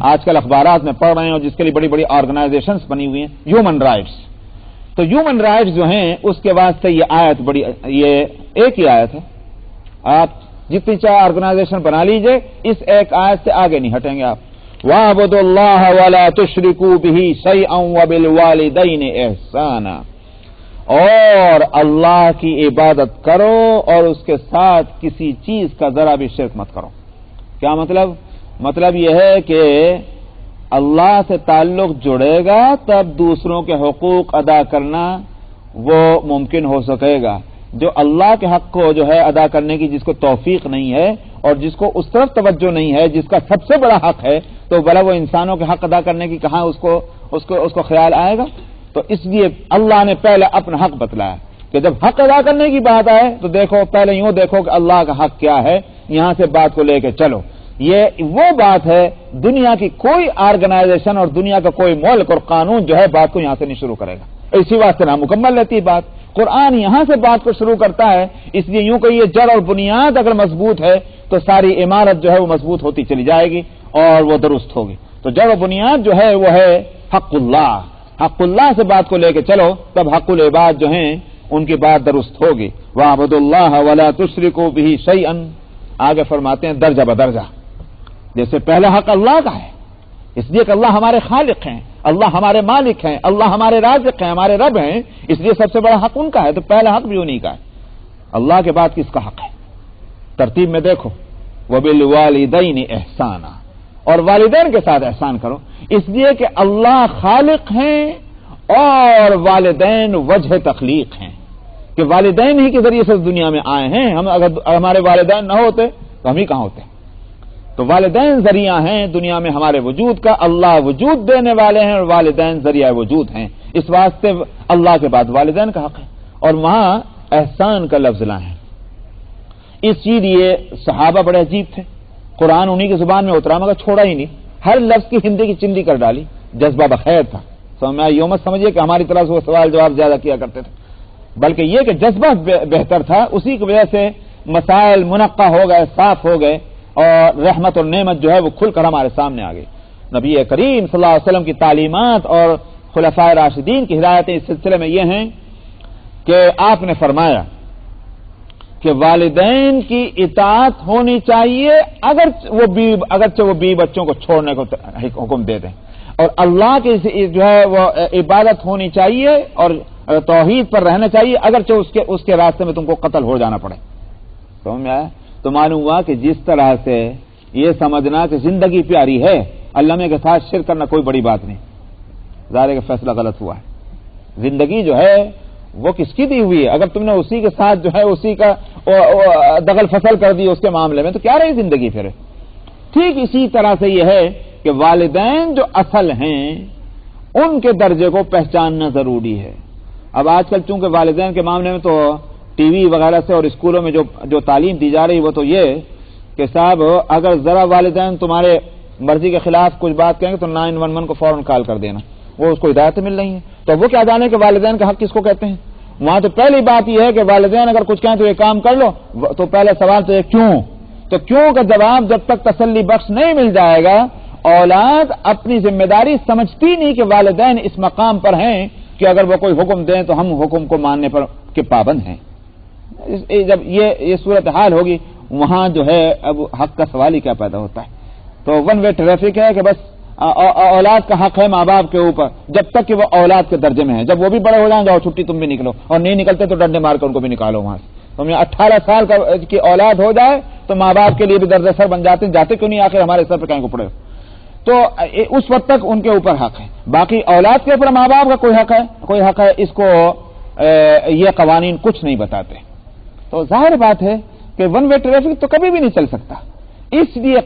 آج کل اخبارات میں پڑھ رہے ہیں اور جس کے لیے بڑی بڑی آرگنائزیشنز بنی ہوئی ہیں، ہیومن رائٹس، تو ہیومن رائٹس جو ہیں اس کے واسطے یہ آیت بڑی، یہ ایک ہی آیت ہے، آپ جتنی چاہے آرگنائزیشن بنا لیجئے، اس ایک آیت سے آگے نہیں ہٹیں گے آپ۔ وَاعْبُدُوا اللَّهَ وَلَا تُشْرِكُوا بِهِ شَيْئًا وَبِالْوَالِدَيْنِ إِحْسَانًا، اور اللہ کی عبادت کرو اور اس کے ساتھ کسی چیز کا ذرا بھی شرک مت کرو۔ کیا مطلب؟ مطلب یہ ہے کہ اللہ سے تعلق جڑے گا تب دوسروں کے حقوق ادا کرنا وہ ممکن ہو سکے گا۔ جو اللہ کے حق کو جو ہے ادا کرنے کی جس کو توفیق نہیں ہے اور جس کو اس طرف توجہ نہیں ہے جس کا سب سے بڑا حق ہے، تو بھلا وہ انسانوں کے حق ادا کرنے کی کہاں اس کو خیال آئے گا؟ تو اس لیے اللہ نے پہلے اپنا حق بتلایا کہ جب حق ادا کرنے کی بات آئے تو دیکھو، پہلے یوں دیکھو کہ اللہ کا حق کیا ہے، یہاں سے بات کو لے کے چلو۔ یہ وہ بات ہے، دنیا کی کوئی آرگنائزیشن اور دنیا کا کوئی ملک اور قانون جو ہے بات کو یہاں سے نہیں شروع کرے گا، اسی واسطے نامکمل رہتی ہے بات۔ قرآن یہاں سے بات کو شروع کرتا ہے، اس لیے یوں کہ یہ جڑ اور بنیاد اگر مضبوط ہے تو ساری عمارت جو ہے وہ مضبوط ہوتی چلی جائے گی اور وہ درست ہوگی۔ تو جڑ و بنیاد جو ہے وہ ہے حق اللہ، حق اللہ سے بات کو لے کے چلو تب حق العباد جو ہیں ان کی بات درست ہوگی۔ وَاعْبُدُوا اللَّهَ وَلَا تُشْرِكُوا بِهِ شَيْئًا، آگے فرماتے ہیں درجہ بدرجہ، جیسے پہلا حق اللہ کا ہے، اس لیے کہ اللہ ہمارے خالق ہیں، اللہ ہمارے مالک ہیں، اللہ ہمارے رازق ہیں، ہمارے رب ہیں، اس لیے سب سے بڑا حق ان کا ہے، تو پہلا حق بھی انہی کا ہے۔ اللہ کے بعد کس کا حق ہے؟ ترتیب میں دیکھو، وَبِالْوَالِدَيْنِ إِحْسَانًا، اور والدین کے ساتھ احسان کرو، اس لیے کہ اللہ خالق ہیں اور والدین وجہ تخلیق ہیں، کہ والدین ہی کے ذریعے سے دنیا میں آئے ہیں، ہم اگر ہمارے والدین نہ ہوتے تو ہم ہی کہاں ہوتے؟ تو والدین ذریعہ ہیں دنیا میں ہمارے وجود کا، اللہ وجود دینے والے ہیں اور والدین ذریعہ وجود ہیں، اس واسطے اللہ کے بعد والدین کا حق ہے۔ اور وہاں احسان کا لفظ لائیں، اس چیز یہ صحابہ بڑے عجیب تھے، قرآن انہی کی زبان میں اترا مگر چھوڑا ہی نہیں، ہر لفظ کی ہندی کی چندی کر ڈالی، جذبہ بخیر تھا۔ سمجھ میں یوں مت سمجھیے کہ ہماری طرح سے وہ سوال جواب زیادہ کیا کرتے تھے، بلکہ یہ کہ جذبہ بہتر تھا، اسی کی وجہ سے مسائل منقع ہو گئے، صاف ہو گئے اور رحمت اور نعمت جو ہے وہ کھل کر ہمارے سامنے آ گئی۔ نبی کریم صلی اللہ علیہ وسلم کی تعلیمات اور خلفائے راشدین کی ہدایتیں اس سلسلے میں یہ ہیں کہ آپ نے فرمایا کہ والدین کی اطاعت ہونی چاہیے اگرچہ وہ بیوی بچوں کو چھوڑنے کو حکم دے دیں، اور اللہ کی جو ہے وہ عبادت ہونی چاہیے اور توحید پر رہنا چاہیے اگرچہ اس کے راستے میں تم کو قتل ہو جانا پڑے۔ سمجھ میں آیا؟ تو معلوم ہوا کہ جس طرح سے یہ سمجھنا کہ زندگی پیاری ہے، اللہ کے ساتھ شرک کرنا کوئی بڑی بات نہیں، ظاہر کا فیصلہ غلط ہوا ہے۔ زندگی جو ہے وہ کس کی دی ہوئی ہے؟ اگر تم نے اسی کے ساتھ جو ہے اسی کا دغل فصل کر دی اس کے معاملے میں تو کیا رہی زندگی پھر؟ ٹھیک اسی طرح سے یہ ہے کہ والدین جو اصل ہیں ان کے درجے کو پہچاننا ضروری ہے۔ اب آج کل چونکہ والدین کے معاملے میں تو ٹی وی وغیرہ سے اور اسکولوں میں جو تعلیم دی جا رہی وہ تو یہ کہ صاحب اگر ذرا والدین تمہارے مرضی کے خلاف کچھ بات کہیں گے تو 911 کو فوراً کال کر دینا، وہ اس کو ہدایتیں مل رہی ہیں، تو وہ کیا جانے کہ والدین کا حق کس کو کہتے ہیں؟ وہاں تو پہلی بات یہ ہے کہ والدین اگر کچھ کہیں تو یہ کام کر لو، تو پہلے سوال تو یہ کیوں؟ تو کیوں کا جواب جب تک تسلی بخش نہیں مل جائے گا، اولاد اپنی ذمہ داری سمجھتی نہیں کہ والدین اس مقام پر ہیں کہ اگر وہ کوئی حکم دیں تو ہم حکم کو ماننے پر کے پابند ہیں۔ جب یہ صورتحال ہوگی وہاں جو ہے اب حق کا سوال ہی کیا پیدا ہوتا ہے۔ تو ون وے ٹریفک ہے کہ بس اولاد کا حق ہے ماں باپ کے اوپر جب تک کہ وہ اولاد کے درجے میں ہے، جب وہ بھی بڑے ہو جائیں جاؤ چھٹی تم بھی نکلو، اور نہیں نکلتے تو ڈنڈے مار کر ان کو بھی نکالو وہاں سے۔ تم 18 سال کی اولاد ہو جائے تو ماں باپ کے لیے بھی درد سر بن جاتے ہیں، جاتے کیوں نہیں آخر ہمارے سر پہ کہیں کو پڑے۔ تو اس وقت تک ان کے اوپر حق ہے، باقی اولاد کے اوپر ماں باپ کا کوئی حق ہے اس کو یہ قوانین کچھ نہیں بتاتے۔ تو ظاہر بات ہے کہ ون وے ٹریفک تو کبھی بھی نہیں چل سکتا، اس لیے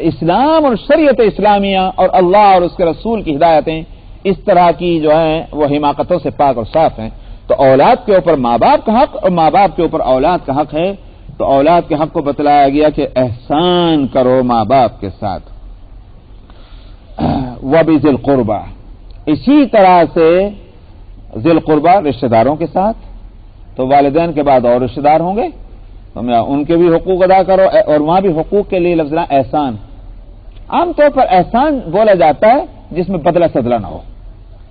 اسلام اور شریعت اسلامیہ اور اللہ اور اس کے رسول کی ہدایتیں اس طرح کی جو ہیں وہ حماقتوں سے پاک اور صاف ہیں۔ تو اولاد کے اوپر ماں باپ کا حق اور ماں باپ کے اوپر اولاد کا حق ہے۔ تو اولاد کے حق کو بتلایا گیا کہ احسان کرو ماں باپ کے ساتھ، وَبِذِي الْقُرْبَى، اسی طرح سے ذی القربہ رشتہ داروں کے ساتھ، تو والدین کے بعد اور رشتہ دار ہوں گے تو ان کے بھی حقوق ادا کرو، اور وہاں بھی حقوق کے لیے لفظ احسان۔ عام طور پر احسان بولا جاتا ہے جس میں بدلہ سدلہ نہ ہو۔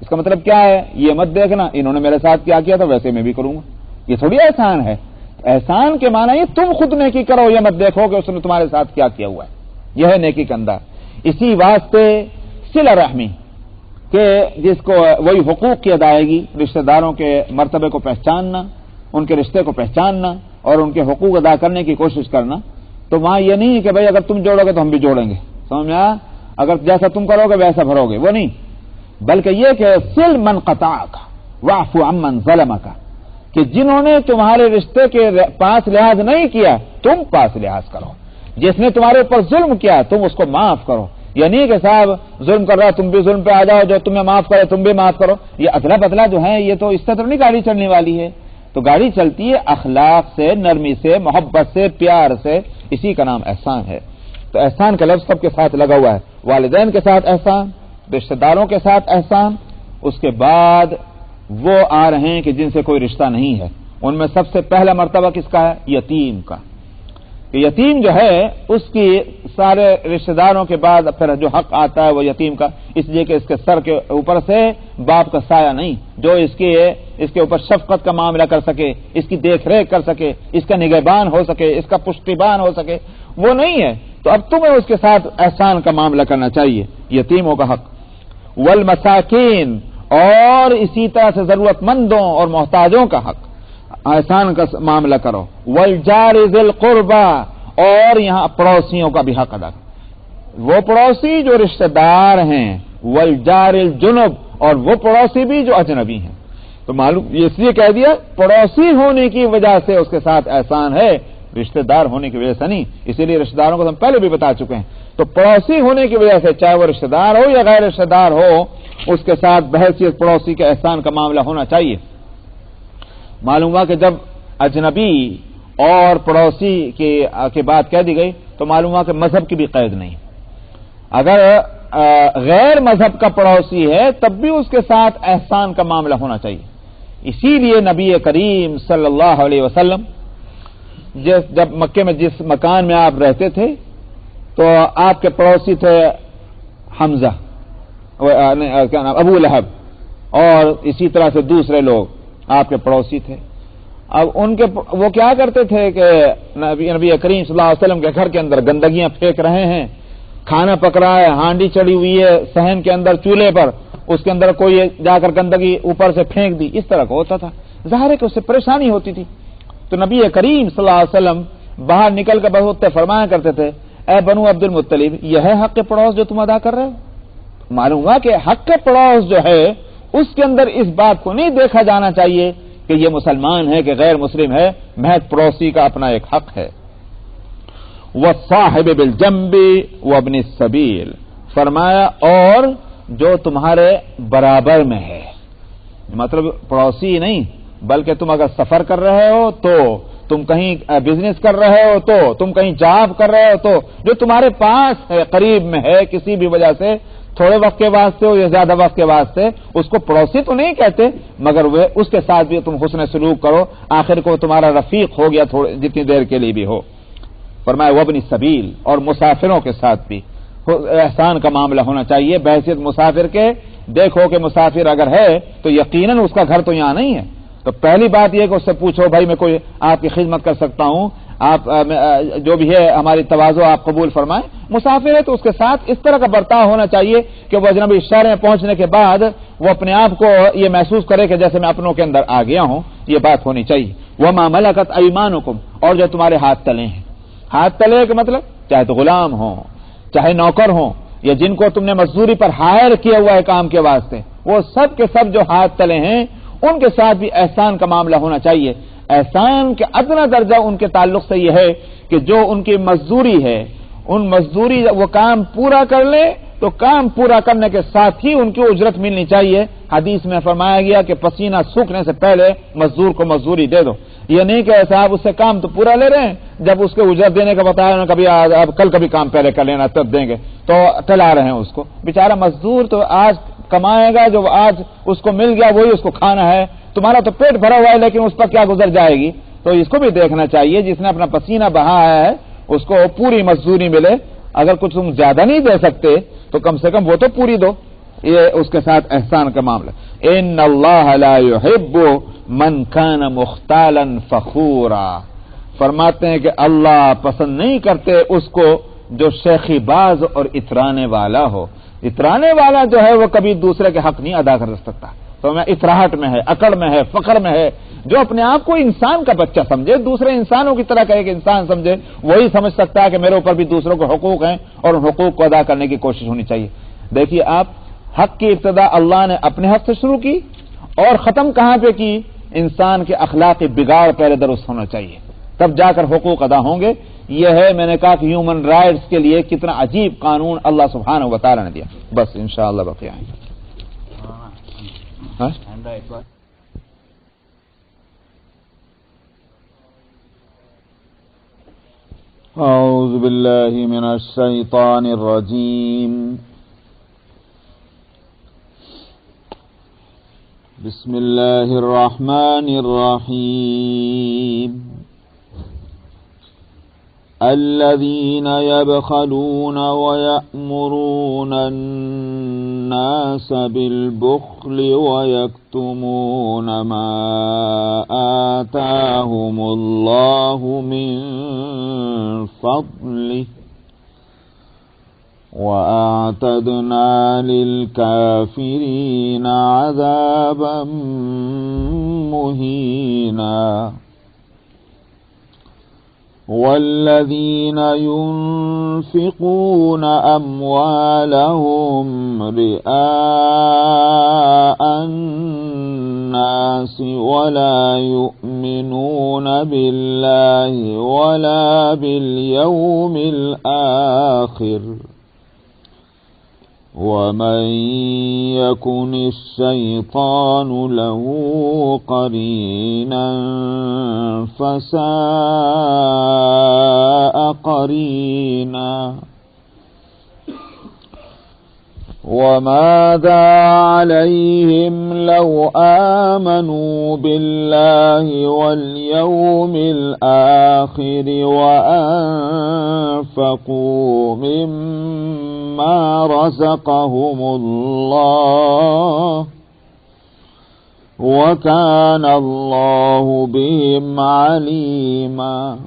اس کا مطلب کیا ہے؟ یہ مت دیکھنا انہوں نے میرے ساتھ کیا تھا ویسے میں بھی کروں گا، یہ تھوڑی احسان ہے۔ احسان کے معنی یہ تم خود نیکی کرو، یہ مت دیکھو کہ اس نے تمہارے ساتھ کیا ہوا ہے، یہ ہے نیکی کا انداز۔ اسی واسطے صلہ رحمی کہ جس کو وہی حقوق کی ادائیگی، رشتہ داروں کے مرتبے کو پہچاننا، ان کے رشتے کو پہچاننا اور ان کے حقوق ادا کرنے کی کوشش کرنا، تو وہاں یہ نہیں کہ بھائی اگر تم جوڑو گے تو ہم بھی جوڑیں گے، سمجھ میں آیا؟ اگر جیسا تم کرو گے ویسا بھرو گے، وہ نہیں، بلکہ یہ کہ صل من قطعک واعف عمن ظلمک، کہ جنہوں نے تمہارے رشتے کے پاس لحاظ نہیں کیا تم پاس لحاظ کرو، جس نے تمہارے اوپر ظلم کیا تم اس کو معاف کرو۔ یعنی کہ صاحب ظلم کر رہا تم بھی ظلم پہ آ جاؤ، جو تمہیں معاف کرے تم بھی معاف کرو، یہ ادلا بدلا جو ہے یہ تو اس طرح نہیں گاڑی چلنے والی ہے۔ تو گاڑی چلتی ہے اخلاق سے، نرمی سے، محبت سے، پیار سے، اسی کا نام احسان ہے۔ تو احسان کا لفظ سب کے ساتھ لگا ہوا ہے، والدین کے ساتھ احسان، رشتہ داروں کے ساتھ احسان، اس کے بعد وہ آ رہے ہیں کہ جن سے کوئی رشتہ نہیں ہے، ان میں سب سے پہلا مرتبہ کس کا ہے؟ یتیم کا۔ کہ یتیم جو ہے اس کی سارے رشتہ داروں کے بعد پھر جو حق آتا ہے وہ یتیم کا، اس لیے کہ اس کے سر کے اوپر سے باپ کا سایہ نہیں، جو اس کے اوپر شفقت کا معاملہ کر سکے، اس کی دیکھ ریکھ کر سکے، اس کا نگہبان ہو سکے، اس کا پشتیبان ہو سکے، وہ نہیں ہے۔ تو اب تمہیں اس کے ساتھ احسان کا معاملہ کرنا چاہیے، یتیموں کا حق۔ والمساکین، اور اسی طرح سے ضرورت مندوں اور محتاجوں کا حق، احسان کا معاملہ کرو۔ والجار ذی القربى، اور یہاں پڑوسیوں کا بھی حق ادا کرو، وہ پڑوسی جو رشتہ دار ہیں، والجار الجنب، اور وہ پڑوسی بھی جو اجنبی ہیں۔ تو معلوم یہ اس لیے کہہ دیا پڑوسی ہونے کی وجہ سے اس کے ساتھ احسان ہے، رشتہ دار ہونے کی وجہ سے نہیں، اسی لیے رشتہ داروں کو ہم پہلے بھی بتا چکے ہیں۔ تو پڑوسی ہونے کی وجہ سے چاہے وہ رشتہ دار ہو یا غیر رشتہ دار ہو، اس کے ساتھ بحیثیت پڑوسی کے احسان کا معاملہ ہونا چاہیے۔ معلوم ہوا کہ جب اجنبی اور پڑوسی کی بات کہہ دی گئی تو معلوم ہوا کہ مذہب کی بھی قید نہیں، اگر غیر مذہب کا پڑوسی ہے تب بھی اس کے ساتھ احسان کا معاملہ ہونا چاہیے۔ اسی لیے نبی کریم صلی اللہ علیہ وسلم جب مکے میں جس مکان میں آپ رہتے تھے تو آپ کے پڑوسی تھے حمزہ، کیا نام، ابو لہب، اور اسی طرح سے دوسرے لوگ آپ کے پڑوسی تھے۔ اب وہ کیا کرتے تھے کہ نبی کریم صلی اللہ علیہ وسلم کے گھر کے اندر گندگیاں پھینک رہے ہیں، کھانا پک رہا ہے، ہانڈی چڑھی ہوئی ہے صحن کے اندر چولہے پر، اس کے اندر کوئی جا کر گندگی اوپر سے پھینک دی، اس طرح کا ہوتا تھا، ظاہر ہے کہ اس سے پریشانی ہوتی تھی۔ تو نبی کریم صلی اللہ علیہ وسلم باہر نکل کر بہت فرمایا کرتے تھے، اے بنو عبد المطلب، یہ ہے حق پڑوس جو تم ادا کر رہے ہو۔ معلوم ہوا کہ حق پڑوس جو ہے اس کے اندر اس بات کو نہیں دیکھا جانا چاہیے کہ یہ مسلمان ہے کہ غیر مسلم ہے، محض پڑوسی کا اپنا ایک حق ہے۔ وَالصَّاحِبِ بِالْجَنبِ وَابْنِ السَّبِيلِ، فرمایا اور جو تمہارے برابر میں ہے، مطلب پڑوسی نہیں بلکہ تم اگر سفر کر رہے ہو تو، تم کہیں بزنس کر رہے ہو تو، تم کہیں جاب کر رہے ہو تو، جو تمہارے پاس ہے، قریب میں ہے، کسی بھی وجہ سے تھوڑے وقت کے واسطے ہو یا زیادہ وقت کے واسطے، اس کو پڑوسی تو نہیں کہتے، مگر وہ اس کے ساتھ بھی تم حسن سلوک کرو، آخر کو تمہارا رفیق ہو گیا جتنی دیر کے لیے بھی ہو۔ فرمایا وابن السبیل، اور مسافروں کے ساتھ بھی احسان کا معاملہ ہونا چاہیے بحیثیت مسافر کے۔ دیکھو کہ مسافر اگر ہے تو یقیناً اس کا گھر تو یہاں نہیں ہے، تو پہلی بات یہ کہ اس سے پوچھو بھائی میں کوئی آپ کی خدمت کر سکتا ہوں، آپ جو بھی ہے ہماری تواضع آپ قبول فرمائیں۔ مسافر ہے تو اس کے ساتھ اس طرح کا برتاؤ ہونا چاہیے کہ وہ اجنبی شہر میں پہنچنے کے بعد وہ اپنے آپ کو یہ محسوس کرے کہ جیسے میں اپنوں کے اندر آ گیا ہوں، یہ بات ہونی چاہیے۔ وما ملکت ایمانکم، اور جو تمہارے ہاتھ تلے ہیں، ہاتھ تلے کا مطلب چاہے تو غلام ہوں، چاہے نوکر ہوں، یا جن کو تم نے مزدوری پر ہائر کیا ہوا ہے کام کے واسطے، وہ سب کے سب جو ہاتھ تلے ہیں ان کے ساتھ بھی احسان کا معاملہ ہونا چاہیے۔ احسان کے ادنا درجہ ان کے تعلق سے یہ ہے کہ جو ان کی مزدوری ہے، ان مزدوری وہ کام پورا کر لے تو کام پورا کرنے کے ساتھ ہی ان کی اجرت ملنی چاہیے۔ حدیث میں فرمایا گیا کہ پسینہ سوکھنے سے پہلے مزدور کو مزدوری دے دو، یہ نہیں کہ صاحب اس سے کام تو پورا لے رہے ہیں، جب اس کے اجرت دینے کا بتایا انہوں نے کبھی اب کل کبھی کام پہلے کر لینا تب دیں گے، تو ٹلا رہے ہیں اس کو۔ بیچارہ مزدور تو آج کمائے گا، جو آج اس کو مل گیا وہی اس کو کھانا ہے، تمہارا تو پیٹ بھرا ہوا ہے لیکن اس پر کیا گزر جائے گی، تو اس کو بھی دیکھنا چاہیے جس نے اپنا پسینہ بہایا ہے اس کو پوری مزدوری ملے۔ اگر کچھ تم زیادہ نہیں دے سکتے تو کم سے کم وہ تو پوری دو، یہ اس کے ساتھ احسان کا معاملہ۔ ان اللہ لا يحب من كان مختالا فخورا، فرماتے ہیں کہ اللہ پسند نہیں کرتے اس کو جو شیخی باز اور اترانے والا ہو۔ اترانے والا جو ہے وہ کبھی دوسرے کے حق نہیں ادا کر سکتا، تو میں اتراہٹ میں ہے، اکڑ میں ہے، فخر میں ہے، جو اپنے آپ کو انسان کا بچہ سمجھے، دوسرے انسانوں کی طرح کا ایک انسان سمجھے، وہی سمجھ سکتا ہے کہ میرے اوپر بھی دوسروں کو حقوق ہیں اور ان حقوق کو ادا کرنے کی کوشش ہونی چاہیے۔ دیکھیے آپ، حق کی ابتدا اللہ نے اپنے حق سے شروع کی اور ختم کہاں پہ کی؟ انسان کے اخلاقی بگاڑ پہلے درست ہونا چاہیے، تب جا کر حقوق ادا ہوں گے۔ یہ ہے میں نے کہا کہ ہیومن رائٹس کے لیے کتنا عجیب قانون اللہ سبحانہ و تعالی نے دیا۔ بس انشاءاللہ بقیہ آئیں گے۔ اعوذ باللہ من الشیطان الرجیم، بسم اللہ الرحمن الرحیم۔ الذين يبخلون ويأمرون الناس بالبخل ويكتمون ما آتاهم الله من فضله وأعتدنا للكافرين عذابا مهينا۔ والذين ينفقون أموالهم رئاء الناس ولا يؤمنون بالله ولا باليوم الآخر ومن يكن الشيطان له قرينا فساء قرينا۔ وماذا عليهم لو آمنوا بالله واليوم الآخر وأنفقوا مما رزقهم الله وكان الله بهم عليما۔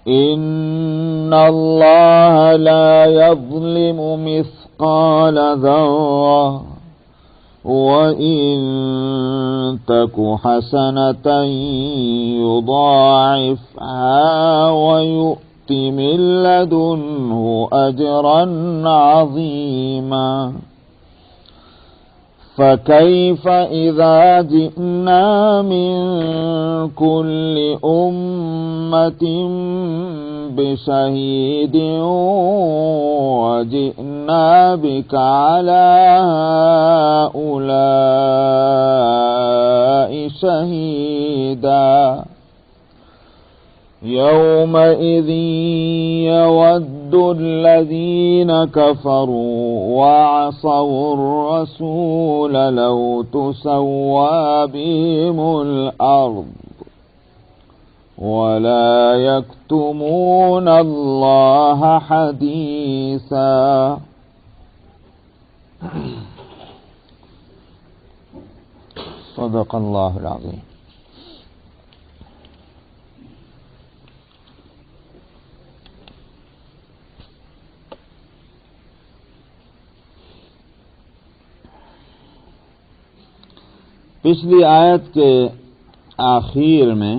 إن الله لا يظلم مثقال ذرة وإن تك حسنة يضاعفها ويؤت من لدنه أجرا عظيما۔ فكيف إذا جئنا من كل أمة بشهيد وجئنا بك على هؤلاء شهيدا۔ يومئذ يود الذين كفروا وعصوا الرسول لو تسوى بهم الأرض ولا يكتمون الله حديثا. صدق اللہ العظیم. پچھلی آیت کے آخر میں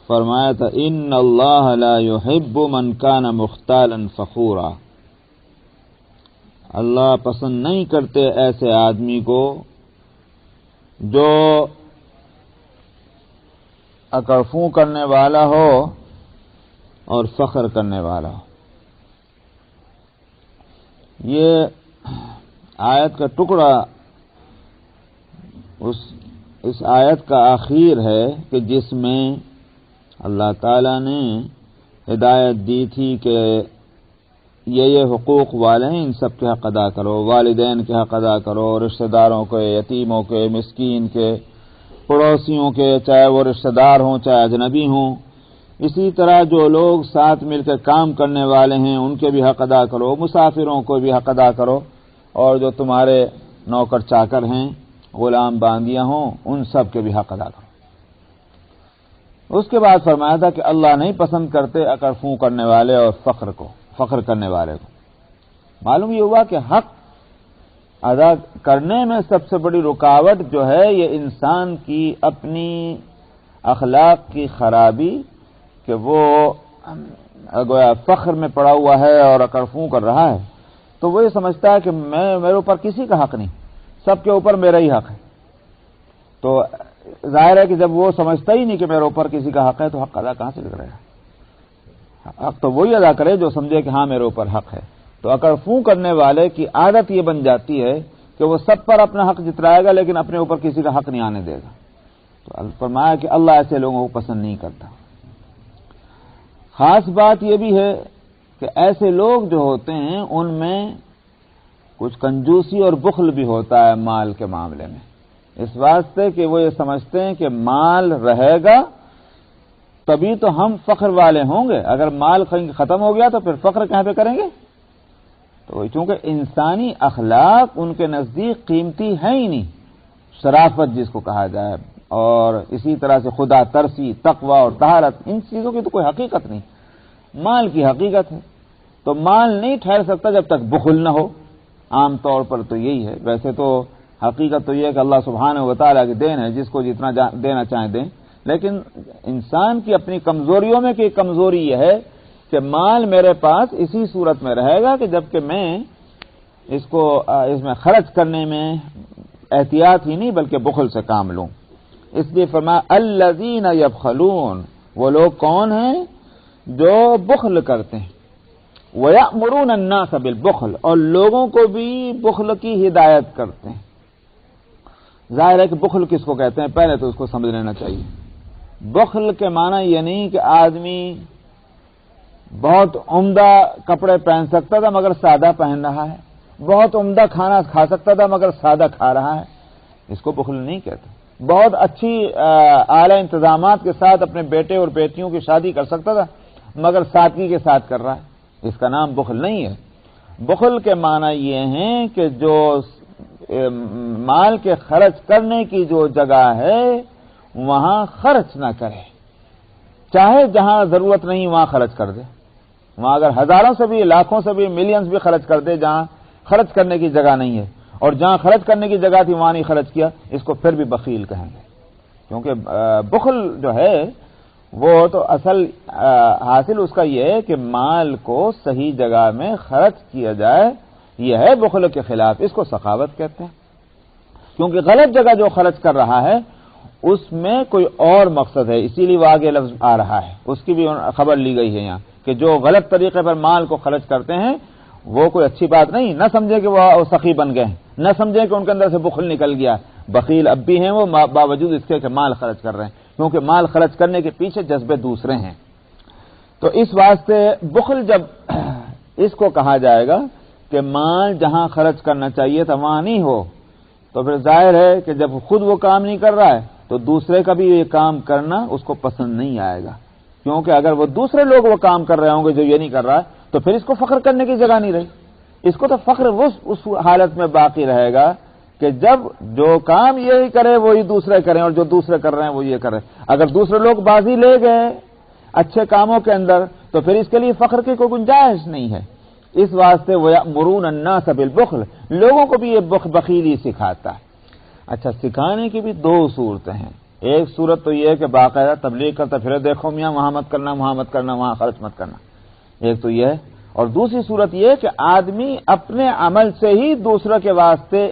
فرمایا تھا ان اللہ لا يحب من کان مختالا فخورا. اللہ پسند نہیں کرتے ایسے آدمی کو جو اکڑفوں کرنے والا ہو اور فخر کرنے والا ہو. یہ آیت کا ٹکڑا اس آیت کا آخر ہے کہ جس میں اللہ تعالیٰ نے ہدایت دی تھی کہ یہ حقوق والے ہیں، ان سب کے حق ادا کرو، والدین کے حق ادا کرو، رشتہ داروں کے، یتیموں کے، مسکین کے، پڑوسیوں کے، چاہے وہ رشتہ دار ہوں چاہے اجنبی ہوں. اسی طرح جو لوگ ساتھ مل کے کام کرنے والے ہیں ان کے بھی حق ادا کرو، مسافروں کو بھی حق ادا کرو، اور جو تمہارے نوکر چاکر ہیں، غلام باندیاں ہوں، ان سب کے بھی حق ادا کرو. اس کے بعد فرمایا تھا کہ اللہ نہیں پسند کرتے اکڑ فوں کرنے والے اور فخر کرنے والے کو. معلوم یہ ہوا کہ حق ادا کرنے میں سب سے بڑی رکاوٹ جو ہے یہ انسان کی اپنی اخلاق کی خرابی، کہ وہ گویا فخر میں پڑا ہوا ہے اور اکڑ فوں کر رہا ہے، تو وہ یہ سمجھتا ہے کہ میرے اوپر کسی کا حق نہیں، سب کے اوپر میرا ہی حق ہے. تو ظاہر ہے کہ جب وہ سمجھتا ہی نہیں کہ میرے اوپر کسی کا حق ہے تو حق ادا کہاں سے لگ رہا ہے؟ حق تو وہی ادا کرے جو سمجھے کہ ہاں میرے اوپر حق ہے. تو اکڑ فوں کرنے والے کی عادت یہ بن جاتی ہے کہ وہ سب پر اپنا حق جترائے گا لیکن اپنے اوپر کسی کا حق نہیں آنے دے گا. تو فرمایا کہ اللہ ایسے لوگوں کو پسند نہیں کرتا. خاص بات یہ بھی ہے کہ ایسے لوگ جو ہوتے ہیں ان میں کچھ کنجوسی اور بخل بھی ہوتا ہے مال کے معاملے میں، اس واسطے کہ وہ یہ سمجھتے ہیں کہ مال رہے گا تبھی تو ہم فخر والے ہوں گے، اگر مال ختم ہو گیا تو پھر فخر کہاں پہ کریں گے؟ تو چونکہ انسانی اخلاق ان کے نزدیک قیمتی ہے ہی نہیں، شرافت جس کو کہا جائے، اور اسی طرح سے خدا ترسی، تقوی اور طہارت، ان چیزوں کی تو کوئی حقیقت نہیں، مال کی حقیقت ہے. تو مال نہیں ٹھہر سکتا جب تک بخل نہ ہو. عام طور پر تو یہی ہے. ویسے تو حقیقت تو یہ ہے کہ اللہ سبحانہ و تعالیٰ کی دین ہے، جس کو جتنا دینا چاہیں دیں، لیکن انسان کی اپنی کمزوریوں میں کی کمزوری یہ ہے کہ مال میرے پاس اسی صورت میں رہے گا کہ جبکہ میں اس میں خرچ کرنے میں احتیاط ہی نہیں بلکہ بخل سے کام لوں. اس لیے فرمایا الذین یبخلون، وہ لوگ کون ہیں جو بخل کرتے ہیں، وَيَأْمُرُونَ النَّاسَ بِالْبُخْلِ، اور لوگوں کو بھی بخل کی ہدایت کرتے ہیں. ظاہر ہے کہ بخل کس کو کہتے ہیں پہلے تو اس کو سمجھ لینا چاہیے. بخل کے معنی یہ نہیں کہ آدمی بہت عمدہ کپڑے پہن سکتا تھا مگر سادہ پہن رہا ہے، بہت عمدہ کھانا کھا سکتا تھا مگر سادہ کھا رہا ہے، اس کو بخل نہیں کہتے. بہت اچھی اعلی انتظامات کے ساتھ اپنے بیٹے اور بیٹیوں کی شادی کر سکتا تھا مگر سادگی کے ساتھ کر رہا ہے، اس کا نام بخل نہیں ہے. بخل کے معنی یہ ہیں کہ جو مال کے خرچ کرنے کی جو جگہ ہے وہاں خرچ نہ کرے، چاہے جہاں ضرورت نہیں وہاں خرچ کر دے. وہاں اگر ہزاروں سے بھی، لاکھوں سے بھی، ملینز بھی خرچ کر دے جہاں خرچ کرنے کی جگہ نہیں ہے، اور جہاں خرچ کرنے کی جگہ تھی وہاں نہیں خرچ کیا، اس کو پھر بھی بخیل کہیں گے. کیونکہ بخل جو ہے وہ تو اصل حاصل اس کا یہ ہے کہ مال کو صحیح جگہ میں خرچ کیا جائے، یہ ہے بخل کے خلاف. اس کو سخاوت کہتے ہیں، کیونکہ غلط جگہ جو خرچ کر رہا ہے اس میں کوئی اور مقصد ہے، اسی لیے وہ آگے لفظ آ رہا ہے، اس کی بھی خبر لی گئی ہے یہاں کہ جو غلط طریقے پر مال کو خرچ کرتے ہیں وہ کوئی اچھی بات نہیں. نہ سمجھے کہ وہ سخی بن گئے ہیں، نہ سمجھے کہ ان کے اندر سے بخل نکل گیا. بخیل اب بھی ہیں وہ باوجود اس کے کہ مال خرچ کر رہے ہیں، کیونکہ مال خرچ کرنے کے پیچھے جذبے دوسرے ہیں. تو اس واسطے بخل جب اس کو کہا جائے گا کہ مال جہاں خرچ کرنا چاہیے تھا وہاں نہیں ہو، تو پھر ظاہر ہے کہ جب خود وہ کام نہیں کر رہا ہے تو دوسرے کا بھی یہ کام کرنا اس کو پسند نہیں آئے گا، کیونکہ اگر وہ دوسرے لوگ وہ کام کر رہے ہوں گے جو یہ نہیں کر رہا ہے تو پھر اس کو فخر کرنے کی جگہ نہیں رہی. اس کو تو فخر اس حالت میں باقی رہے گا کہ جب جو کام یہی کرے وہی دوسرے کریں اور جو دوسرے کر رہے ہیں وہ یہ کریں. اگر دوسرے لوگ بازی لے گئے اچھے کاموں کے اندر تو پھر اس کے لیے فخر کی کوئی گنجائش نہیں ہے. اس واسطے وَيَأْمُرُونَ النَّاسَ بِالْبُخْلِ، لوگوں کو بھی یہ بخیلی سکھاتا ہے. اچھا، سکھانے کی بھی دو صورتیں ہیں. ایک صورت تو یہ ہے کہ باقاعدہ تبلیغ کرتا پھر دیکھو میاں وہاں مت کرنا، وہاں مت کرنا، وہاں خرچ مت کرنا، ایک تو یہ ہے. اور دوسری صورت یہ کہ آدمی اپنے عمل سے ہی دوسروں کے واسطے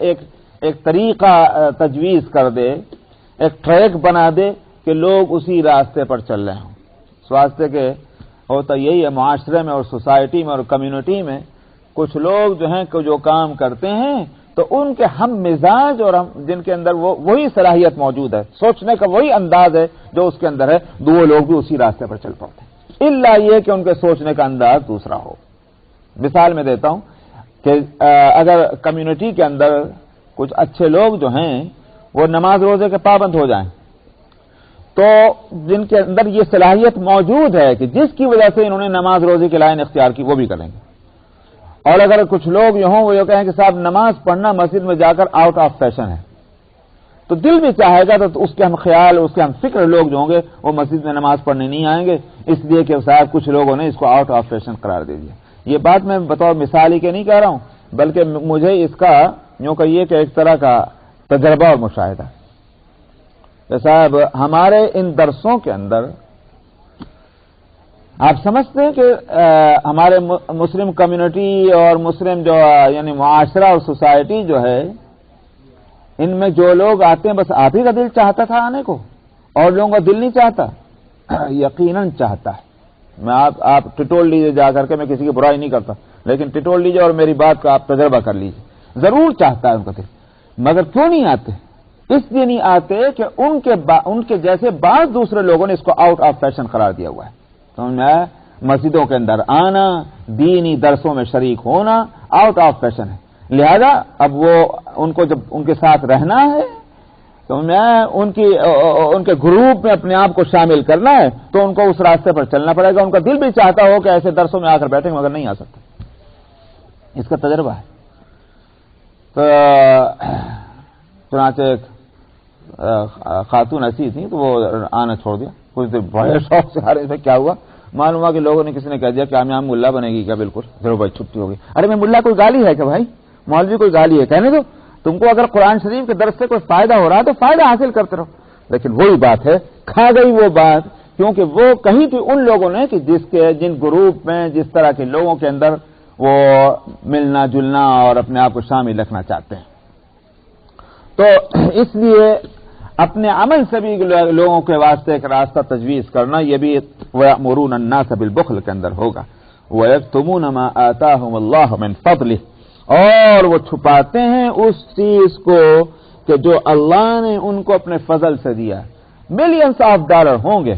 ایک طریقہ تجویز کر دے، ایک ٹریک بنا دے کہ لوگ اسی راستے پر چل رہے ہوں. اس واسطے کہ ہوتا یہی ہے معاشرے میں اور سوسائٹی میں اور کمیونٹی میں کچھ لوگ جو ہیں جو کام کرتے ہیں تو ان کے ہم مزاج اور جن کے اندر وہی صلاحیت موجود ہے، سوچنے کا وہی انداز ہے جو اس کے اندر ہے، دو لوگ بھی اسی راستے پر چل پڑتے ہیں، الا یہ کہ ان کے سوچنے کا انداز دوسرا ہو. مثال میں دیتا ہوں کہ اگر کمیونٹی کے اندر کچھ اچھے لوگ جو ہیں وہ نماز روزے کے پابند ہو جائیں تو جن کے اندر یہ صلاحیت موجود ہے کہ جس کی وجہ سے انہوں نے نماز روزے کی لائن اختیار کی وہ بھی کریں گے. اور اگر کچھ لوگ یہ ہوں وہ یہ کہیں کہ صاحب نماز پڑھنا مسجد میں جا کر آؤٹ آف فیشن ہے، تو دل بھی چاہے گا تو اس کے ہم خیال، اس کے ہم فکر لوگ جو ہوں گے وہ مسجد میں نماز پڑھنے نہیں آئیں گے، اس لیے کہ صاحب کچھ لوگوں نے اس کو آؤٹ آف فیشن قرار دے دیا. یہ بات میں بطور مثال ہی کے نہیں کہہ رہا ہوں، بلکہ مجھے اس کا یوں کہیے کہ ایک طرح کا تجربہ اور مشاہدہ. صاحب ہمارے ان درسوں کے اندر آپ سمجھتے ہیں کہ ہمارے مسلم کمیونٹی اور مسلم جو یعنی معاشرہ اور سوسائٹی جو ہے ان میں جو لوگ آتے ہیں بس آپ ہی کا دل چاہتا تھا آنے کو اور لوگوں کا دل نہیں چاہتا؟ یقیناً چاہتا ہے. میں آپ ٹٹول لیجیے جا کر کے، میں کسی کی برائی نہیں کرتا، لیکن ٹٹول لیجیے اور میری بات کا آپ تجربہ کر لیجیے. ضرور چاہتا ہے ان کا دل، مگر کیوں نہیں آتے؟ اس لیے نہیں آتے کہ ان کے جیسے بعض دوسرے لوگوں نے اس کو آؤٹ آف فیشن قرار دیا ہوا ہے. سمجھ میں آیا؟ مسجدوں کے اندر آنا، دینی درسوں میں شریک ہونا آؤٹ آف فیشن ہے. لہذا اب وہ ان کو جب ان کے ساتھ رہنا ہے تو ان کے گروپ میں اپنے آپ کو شامل کرنا ہے تو ان کو اس راستے پر چلنا پڑے گا. ان کا دل بھی چاہتا ہو کہ ایسے درسوں میں آ کر بیٹھیں مگر نہیں آ سکتے. اس کا تجربہ ہے. تو چنانچہ ایک خاتون ایسی تھی تو وہ آنا چھوڑ دیا. کچھ دیر بڑے شوق سے آ رہے تھے. کیا ہوا؟ معلوم ہوا کہ لوگوں نے کسی نے کہہ دیا کہ آمیام ملا بنے گی کیا؟ بالکل. چلو بھائی چھٹی ہو گئی. ارے میں ملا کوئی گالی ہے کہ بھائی؟ مولوی کوئی گالی ہے؟ کہنے دو. تم کو اگر قرآن شریف کے درس سے کوئی فائدہ ہو رہا ہے تو فائدہ حاصل کرتے رہو. لیکن وہی بات ہے، کھا گئی وہ بات، کیونکہ وہ کہیں تھی ان لوگوں نے کہ جن گروپ میں جس طرح کے لوگوں کے اندر وہ ملنا جلنا اور اپنے آپ کو شامل رکھنا چاہتے ہیں. تو اس لیے اپنے عمل سے بھی لوگوں کے واسطے ایک راستہ تجویز کرنا یہ بھی وَيَأْمُرُونَ النَّاسَ بِالْبُخْلِ کے اندر ہوگا. وَيَكْتُمُونَ مَا آتَاهُمُ اللَّهُ مِنْ فَضْلِهِ، اور وہ چھپاتے ہیں اس چیز کو کہ جو اللہ نے ان کو اپنے فضل سے دیا. ملینز آف ڈالر ہوں گے،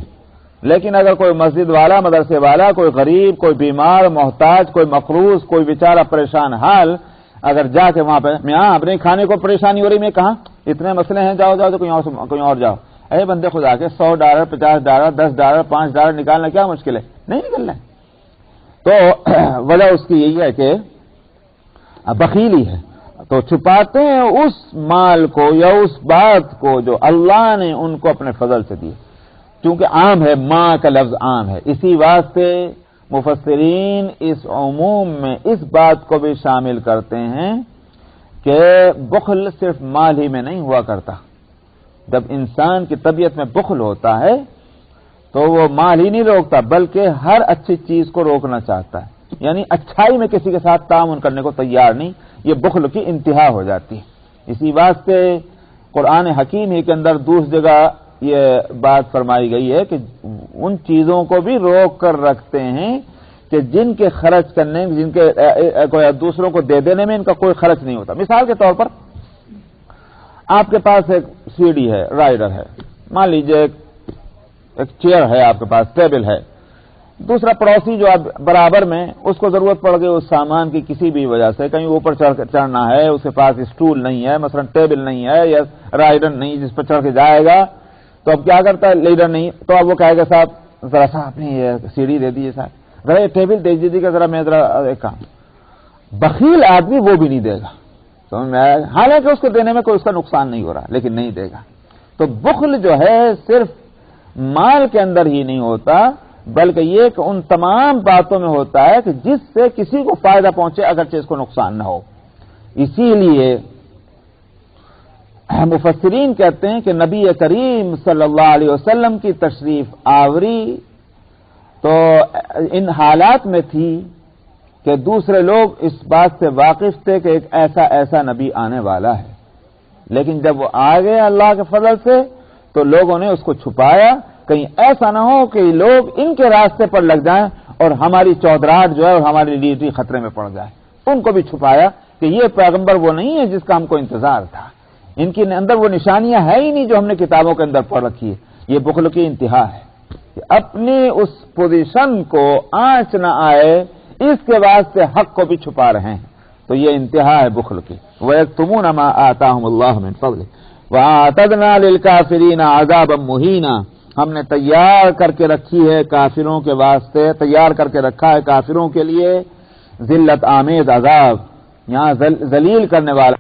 لیکن اگر کوئی مسجد والا، مدرسے والا، کوئی غریب، کوئی بیمار، محتاج، کوئی مقروض، کوئی بیچارہ پریشان حال اگر جا کے وہاں پہ یہاں اپنے کھانے کو پریشانی ہو رہی، میں کہاں اتنے مسئلے ہیں، جاؤ تو کہیں اور جاؤ. اے بندے خدا کے $100، $50، $10، $5 نکالنا کیا مشکل ہے؟ نہیں نکلنا ہے. تو وجہ اس کی یہی ہے کہ بخیلی ہے. تو چھپاتے ہیں اس مال کو یا اس بات کو جو اللہ نے ان کو اپنے فضل سے دی. چونکہ عام ہے، ماں کا لفظ عام ہے، اسی واسطے مفسرین اس عموم میں اس بات کو بھی شامل کرتے ہیں کہ بخل صرف مال ہی میں نہیں ہوا کرتا. جب انسان کی طبیعت میں بخل ہوتا ہے تو وہ مال ہی نہیں روکتا بلکہ ہر اچھی چیز کو روکنا چاہتا ہے. یعنی اچھائی میں کسی کے ساتھ تعاون کرنے کو تیار نہیں. یہ بخل کی انتہا ہو جاتی ہے. اسی واسطے قرآن حکیم ہی کے اندر دوسری جگہ یہ بات فرمائی گئی ہے کہ ان چیزوں کو بھی روک کر رکھتے ہیں کہ جن کے خرچ کرنے، جن کے دوسروں کو دے دینے میں ان کا کوئی خرچ نہیں ہوتا. مثال کے طور پر آپ کے پاس ایک سیڑھی ہے، رائڈر ہے، مان لیجئے ایک چیئر ہے آپ کے پاس، ٹیبل ہے، دوسرا پڑوسی جو اب برابر میں اس کو ضرورت پڑ گئی اس سامان کی کسی بھی وجہ سے، کہیں اوپر چڑھنا ہے، اس کے پاس اسٹول نہیں ہے، مثلا ٹیبل نہیں ہے یا رائڈر نہیں جس پر چڑھ کے جائے گا، تو اب کیا کرتا ہے لیڈر نہیں، تو اب وہ کہے گا صاحب ذرا سا آپ نے یہ سیڑھی دے دیجیے صاحب، ذرا یہ ٹیبل دے دیجیے گا، ذرا میں ذرا ایک کام۔ بخیل آدمی وہ بھی نہیں دے گا، سمجھ میں آیا؟ حالانکہ اس کو دینے میں کوئی اس کا نقصان نہیں ہو رہا، لیکن نہیں دے گا۔ تو بخل جو ہے صرف مال کے اندر ہی نہیں ہوتا، بلکہ یہ کہ ان تمام باتوں میں ہوتا ہے کہ جس سے کسی کو فائدہ پہنچے اگرچہ اس کو نقصان نہ ہو۔ اسی لیے مفسرین کہتے ہیں کہ نبی کریم صلی اللہ علیہ وسلم کی تشریف آوری تو ان حالات میں تھی کہ دوسرے لوگ اس بات سے واقف تھے کہ ایک ایسا نبی آنے والا ہے، لیکن جب وہ آ گئے اللہ کے فضل سے تو لوگوں نے اس کو چھپایا، کہیں ایسا نہ ہو کہ لوگ ان کے راستے پر لگ جائیں اور ہماری چودراہٹ جو ہے اور ہماری لیڈری خطرے میں پڑ جائے۔ ان کو بھی چھپایا کہ یہ پیغمبر وہ نہیں ہے جس کا ہم کو انتظار تھا، ان کے اندر وہ نشانیاں ہیں ہی نہیں جو ہم نے کتابوں کے اندر پڑھ رکھی ہے۔ یہ بخل کی انتہا ہے کہ اپنی اس پوزیشن کو آنچ نہ آئے اس کے واسطے حق کو بھی چھپا رہے ہیں، تو یہ انتہا ہے بخل کی۔ وَيَكْتُمُونَ مَا آتَاهُمُ اللَّهُ مِنْ فَضْلِهِ وَأَعْتَدْنَا لِلْكَافِرِينَ عَذَابًا مُهِينًا، ہم نے تیار کر کے رکھی ہے کافروں کے واسطے، تیار کر کے رکھا ہے کافروں کے لیے ذلت آمیز عذاب، یہاں ذلیل کرنے والا